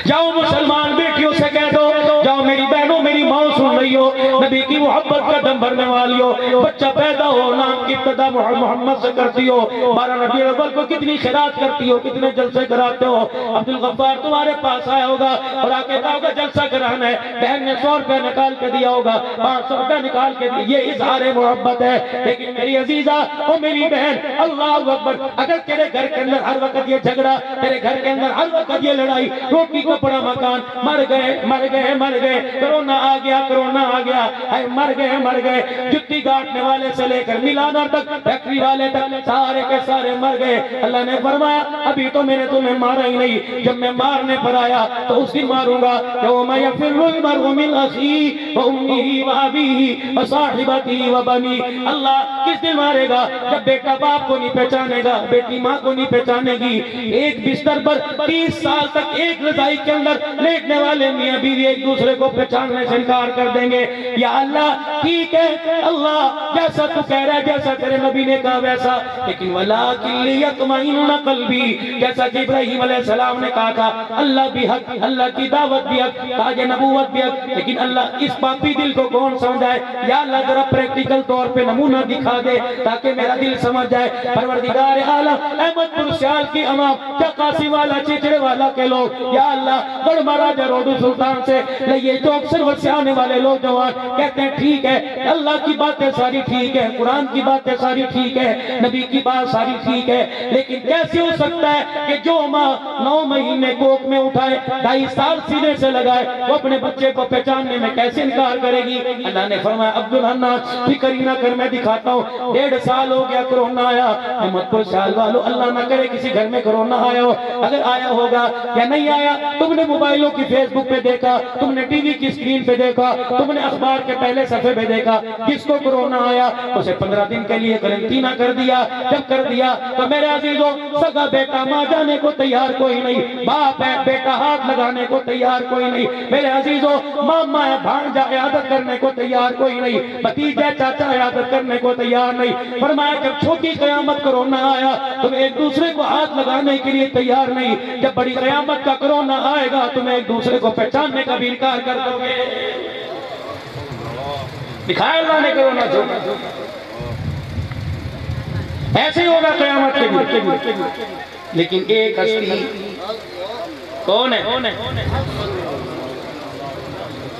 جاؤ مسلمان بیٹیوں سے کہہ دو، جاؤ میری بہنوں میری ماں سن رہی ہو، نبی کی محبت کا دم بھرنے والی ہو، بچہ پیدا ہو نام کی ابتدا محمد سے کرتی ہو، 12 ربیع الاول کو کتنی خیرات کرتی ہو، کتنے جلسے کراتے ہو، عبدالغفار تمہارے پاس آیا ہوگا اور آ کے کہا ہوگا جلسہ کرانا ہے، بہن نے 100 روپے نکال کے دیا ہوگا، 500 روپے نکال کے دیا، یہ اظہار محبت ہے، لیکن میری عزیزہ اور میری بہن اللہ اکبر، اگر تیرے گھر کے اندر ہر وقت یہ جھگڑا، تیرے گھر کے اندر ہر وقت یہ لڑائی، روٹی کپڑا مکان، مر گئے، کرونا آ گیا، اے مر گئے، جتی گاٹنے والے سے لے کر ملانر تک، فیکٹری والے تک، سارے کے سارے مر گئے۔ اللہ نے فرمایا ابھی تو میں نے تمہیں مارا ہی نہیں، جب میں مارنے پر آیا تو اس دن ماروں گا، یوم یفر المرء من اخیہ وامہ وابیہ وصاحبتہ وبنیہ۔ اللہ کس دن مارے گا؟ جب بیٹا باپ کو نہیں پہچانے گا، بیٹی ماں کو نہیں پہچانے گی، ایک بستر پر 30 سال تک ایک رضائی کے اندر لیٹنے والے میاں بیوی ایک دوسرے کو پہچاننے سے انکار کر دیں گے۔ یا اللہ ٹھیک ہے اللہ جیسا تو کہہ رہا ہے، جیسا تیرے نبی نے کہا ویسا، لیکن وَلَٰكِن لِيَطْمَئِنَّ قَلْبِي، جیسا کہ ابراہیم علیہ السلام نے کہا تھا اللہ بھی حق، اللہ کی دعوت بھی حق، تاج نبوت بھی حق، لیکن اللہ اس پاپی دل کو کون سمجھائے؟ یا اللہ ذرا پریکٹیکل طور پہ نمونہ دکھا دے تاکہ میرا دل سمجھ جائے۔ پروردگار عالم احمد پور سیال کی عوام، چکاسی والا چچڑے والا کے لوگ، یا اللہ گڑھ مہاراجہ روڈو سلطان سے لئے چوک سرور سے آنے والے لوگ جوان کہتے ہیں ٹھیک ہے اللہ کی باتیں ساری ٹھیک ہے، قرآن کی باتیں ساری ٹھیک ہے، نبی کی بات ساری ٹھیک ہے، لیکن کیسے ہو سکتا ہے کہ جو ماں 9 مہینے کوکھ میں اٹھائے، 2.5 سال سینے سے لگائے، وہ اپنے بچے کو پہچاننے میں کیسے انکار کرے گی؟ اللہ نے فرمایا عبدالحنان فکر ہی نہ کر، میں دکھاتا ہوں، 1.5 سال ہو گیا کرونا آیا، احمد پور سیال والو اللہ نہ کرے کسی گھر میں کرونا آیا ہو، اگر آیا ہوگا یا نہیں آیا، تم نے موبائلوں کی فیس بک پہ دیکھا، تم نے ٹی وی کی سکرین پہ دیکھا، تم نے اخبار کے پہلے صفحے پہ دیکھا، جس کو کرونا آیا اسے 15 دن کے لیے قرنطینہ کر دیا، جب کر دیا تو میرے عزیزوں سگا بیٹا ماں جانے کو تیار کوئی نہیں، باپ ہے بیٹا ہاتھ لگانے کو تیار کوئی نہیں، میرے عزیزوں ماما ہے بھانجا عیادت کرنے کو تیار کوئی نہیں، بھتیجا چاچا عیادت کرنے کو تیار نہیں۔ فرمایا جب چھوٹی قیامت کرونا آیا تم ایک دوسرے کو ہاتھ لگانے کے لیے تیار نہیں، جب بڑی قیامت کا کرونا آئے گا تم ایک دوسرے کو پہچاننے کا بھی انکار کر دو گے۔ دکھائے اللہ نے کرونا چھوڑا، ایسے ہی ہوگا قیامت کے دن، لیکن ایک ہستی کون ہے؟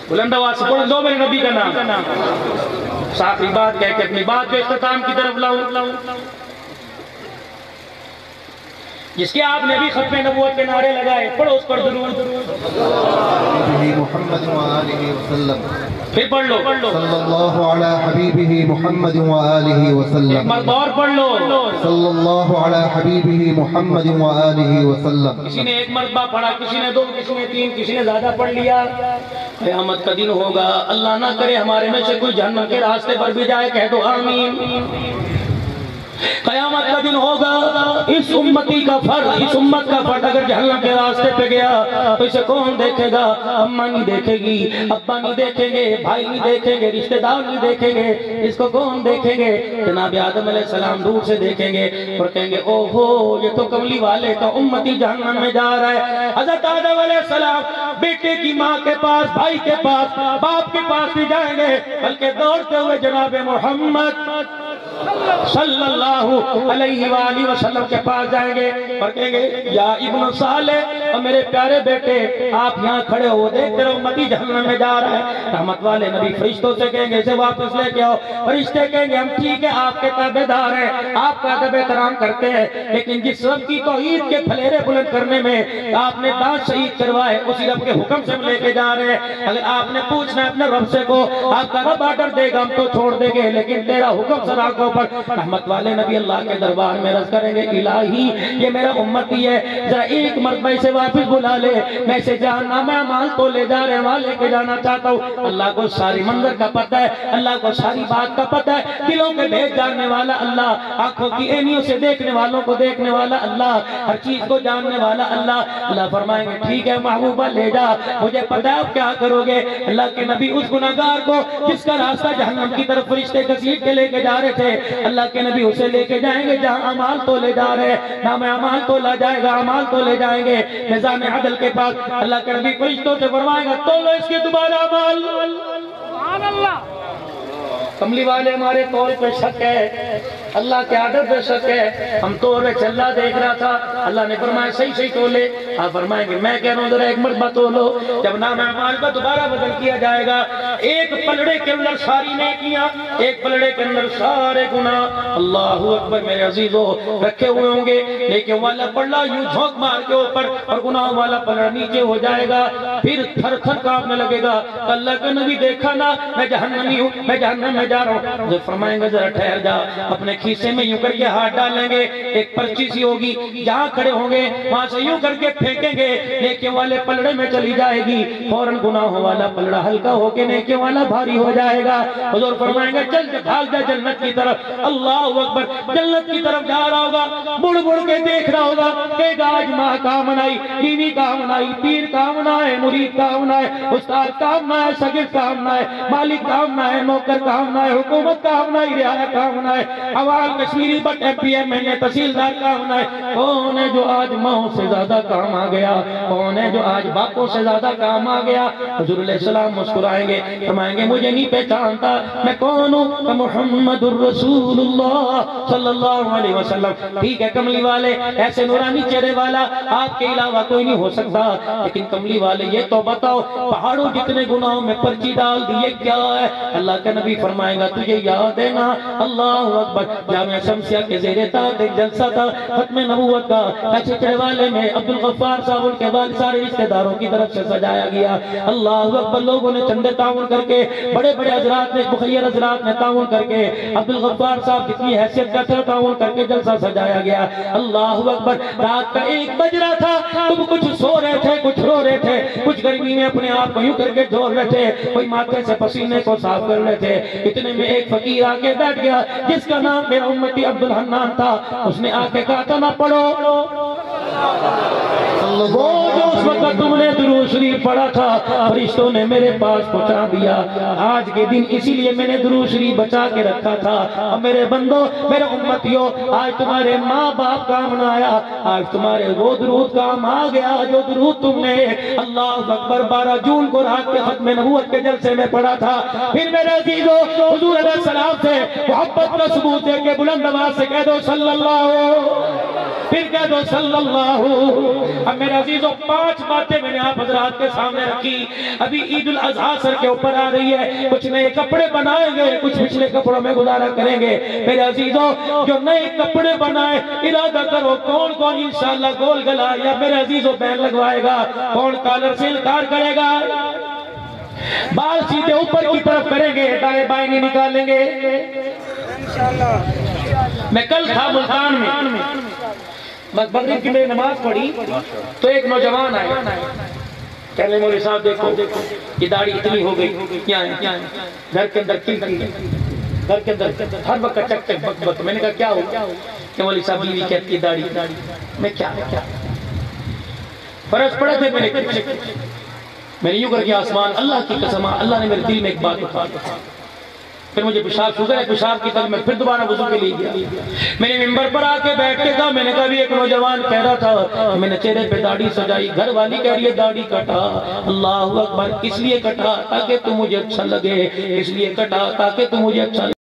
بلند آواز سے پڑھ دو میرے نبی کا نام، ساتھ بات کہہ کے اپنی بات کو اختتام کی طرف لاؤں، جس کے آپ نے بھی ختم نبوت کے نعرے لگائے، پڑھو اس پر درود محمد وآلہ وسلم، پھر پڑھ لو صلی اللہ علی حبیبہ محمد وآلہ وسلم، ایک مرد اور پڑھ لو صلی اللہ علی حبیبہ محمد وآلہ وسلم۔ کسی نے ایک مرتبہ پڑھا، کسی نے 2، کسی نے 3، کسی نے زیادہ پڑھ لیا۔ قیامت کا دن ہوگا، اللہ نہ کرے ہمارے میں سے کوئی جہنم کے راستے پر بھی جائے، کہہ دو آمین۔ قیامت کا دن ہوگا، اس امتی کا فرد، اس امت کا فرد اگر جہنم کے راستے پہ گیا تو اسے کون دیکھے گا؟ اماں نہیں دیکھے گی، ابا نہیں دیکھیں گے، بھائی نہیں دیکھیں گے، رشتہ دار نہیں دیکھیں گے، اس کو کون دیکھیں گے؟ جناب آدم علیہ السلام دور سے دیکھیں گے اور کہیں گے اوہو یہ تو کملی والے کا امتی جہنم میں جا رہا ہے۔ حضرت آدم علیہ السلام بیٹے کی ماں کے پاس، بھائی کے پاس، باپ کے پاس نہیں جائیں گے، بلکہ دوڑتے ہوئے جناب محمد صلی اللہ علیہ وآلہ وسلم کے پاس جائیں گے اور کہیں گے یا ابن صالح، اور میرے پیارے بیٹے آپ یہاں کھڑے ہو، دیکھ تیرا امتی جہنم میں جا رہا ہے۔ رحمت والے نبی فرشتوں سے کہیں گے اسے واپس لے کے آؤ، فرشتے کہیں گے ہم ٹھیک ہے آپ کے تابعدار ہیں، آپ کا ادب احترام کرتے ہیں، لیکن جس رب کی توحید کے پھلیرے بلند کرنے میں آپ نے دانت شہید کروائے اسی رب کے حکم سے ہم لے کے جا رہے ہیں۔ اگر آپ نے پوچھنا ہے اپنے رب سے کو آپ کا رب آرڈر دے گا ہم تو چھوڑ دیں گے، لیکن تیرا حکم سر آنکھوں پر۔ رحمت والے نبی اللہ کے دربار میں عرض کریں گے الہی یہ میرا امتی ہے، ذرا ایک مرتبہ اسے واپس بلا لے، میں اسے جہنم میں مال تو لے جا رہے وہاں لے کے جانا چاہتا ہوں۔ اللہ کو ساری منظر کا پتہ ہے، اللہ کو ساری بات کا پتہ ہے، دلوں کے بھید جاننے والا اللہ، آنکھوں کی اینیوں سے دیکھنے والوں کو دیکھنے والا اللہ، ہر چیز کو جاننے والا اللہ۔ اللہ فرمائیں گے ٹھیک ہے محبوبہ لے جا، مجھے پتہ ہے آپ کیا کرو گے۔ اللہ کے نبی اس گناہگار کو جس کا راستہ جہنم کی طرف فرشتے گھسیٹ کے لے کے جا رہے تھے، اللہ کے نبی اسے لے کے جائیں گے جہاں اعمال تو لے جا رہے ہیں، نام اعمال تو لا جائے گا، اعمال تو لے جائیں گے نظام عدل کے پاس۔ اللہ کے نبی فرشتوں سے فرمائے گا تو لو اس کے دوبارہ اعمال۔ سبحان اللہ۔ کملی والے ہمارے طور پہ شک ہے، اللہ کے آرڈر پہ شک ہے، ہم تو چلہ دیکھ رہا تھا، اللہ نے فرمایا صحیح صحیح تولے۔ آپ فرمائیں گے میں کہہ رہا ہوں ذرا ایک مرتبہ تولو۔ جب نام اعمال کا دوبارہ بدل کیا جائے گا، ایک پلڑے کے اندر ساری نیکیاں، ایک پلڑے کے اندر سارے گناہ، اللہ اکبر میرے عزیزو رکھے ہوئے ہوں گے، لیکن والا پلڑا یوں جھونک مار کے اوپر اور گناہ والا پلڑا نیچے ہو جائے گا، پھر تھر تھر کانپنے لگے گا۔ اللہ کا نبی دیکھا نا میں جہنمی ہوں، میں جہنم میں جا رہا ہوں۔ جو فرمائیں گے ذرا ٹھہر جا، اپنے کھیسے میں یوں کر کے ہاتھ ڈالیں گے، ایک پرچی سی ہوگی، جہاں کھڑے ہوں گے وہاں سے یوں کر کے پھینکیں گے، نیکیوں والے پلڑے میں چلی جائے گی، فوراً گناہوں والا پلڑا ہلکا ہو کے نیکیوں والا بھاری ہو جائے گا۔ حضور فرمائیں گے چل بھاگ جا جنت کی طرف، اللہ اکبر، جنت کی طرف جا رہا ہوگا، مڑ مڑ کے دیکھ رہا ہوگا کہ آج ماں کا منائی، بیوی کا منائی، پیر کا منائے، مرید کا منائے، استاد کا منائے، شاگرد کا منائے، مالک کا منائے، نوکر کا منائے، حکومت کا منائے، رعایا کا منائے، عوام کشمیری بٹ M P M N A تحصیلدار کا منائے۔ کون ہے جو آج ماں سے زیادہ کام آ گیا؟ کون ہے جو آج باپوں سے زیادہ کام آ گیا؟ حضور علیہ السلام مسکرائیں گے، فرمائیں گے مجھے نہیں پہچانتا میں کون ہوں؟ محمد الرسول اللہ صلی اللہ علیہ وسلم۔ ٹھیک ہے کملی والے ایسے نورانی چہرے والا آپ کے علاوہ کوئی نہیں ہو سکتا، لیکن کملی والے یہ تو بتاؤ پہاڑوں جتنے گناہوں میں پرچی ڈال دیے کیا ہے؟ اللہ کا نبی فرمائے گا تجھے یاد ہے نا؟ اللہ اکبر، جامعہ شمسیہ کے زیر تحت ایک جلسہ تھا ختم نبوت کا، چڑے والے میں عبدالغفار صاحب ان کے بعد سارے رشتہ داروں کی طرف سے سجایا گیا۔ اللہ اکبر، لوگوں نے چندے تعاون کر کے، بڑے بڑے حضرات نے، مخیر حضرات نے تعاون کر کے، عبدالغفار صاحب جتنی حیثیت کا تھا تعاون کر کے جلسہ سجایا گیا۔ اللہ اکبر، رات کا 1 بج رہا تھا، تم کچھ سو رہے تھے، کچھ رو رہے تھے، کچھ گرمی میں اپنے آپ کو یوں کر کے جھول رہے تھے، کوئی ماتھے سے پسینے کو صاف کر رہے تھے۔ اتنے میں ایک فقیر آکے بیٹھ گیا جس کا نام میرا امتی عبدالحنان تھا، اس نے آکے کہا تھا نہ پڑھو وہ جو اس وقت تم نے درود شریف پڑھا تھا، فرشتوں نے میرے پاس پہنچا دیا۔ آج کے دن اسی لیے میں نے درود شریف بچا کے رکھا تھا۔ اور میرے بندو، میرے امتیوں، آج تمہارے ماں باپ کام آیا، آج تمہارے وہ درود کام آ گیا جو درود تم نے اللہ اکبر 12 جون کو رات کے ختم نبوت کے جلسے میں پڑھا تھا۔ پھر میرے عزیزو حضور علیہ السلام سے محبت کا ثبوت دے کے بلند آواز سے کہہ دو صلی اللہ، پھر کہہ دو صلی اللہ۔ اب میرے عزیزو 5 باتیں میں نے آپ حضرات کے سامنے رکھی۔ ابھی عید الاضحیٰ سر کے اوپر آ رہی ہے، کچھ نئے کپڑے بنائیں گے، کچھ پچھلے کپڑوں میں گزارا کریں گے۔ میرے عزیزو جو نئے کپڑے بنائے ارادہ کرو کون کون انشاءاللہ گول گلا یا میرے عزیزو بین لگوائے گا، کون کالر سے انکار کرے گا، بال سیدھے اوپر کی طرف کریں گے، دائیں بائیں نہیں نکالیں گے۔ میں کل تھا ملتان میں، مغرب کی میں نماز پڑھی تو ایک نوجوان آئے، کہنے مولوی صاحب دیکھو یہ داڑھی اتنی ہو گئی، کیا ہے گھر کے اندر کی گھر کے اندر ہر وقت چک چک بک بک. میں نے کہا کیا ہو؟ کہ مولوی صاحب بیوی کہتی ہے داڑھی. میں کیا فرض پڑے تھے. میں نے یوں کر کے آسمان اللہ کی قسم اللہ نے میرے دل میں ایک بات اٹھا. پھر مجھے پیشاب شوگر ہے, پیشاب کی طرف میں پھر دوبارہ وضو کے لیے گیا. میں نے ممبر پر آ کے بیٹھ کے کہا, میں نے کہا بھی ایک نوجوان کہہ رہا تھا میں نے چہرے پہ داڑھی سجائی, گھر والی کہہ رہی ہے داڑھی کٹا. اللہ اکبر. کس لیے کٹا؟ تاکہ تم مجھے اچھا لگے. اس لیے کٹا تاکہ تم مجھے اچھا لگے.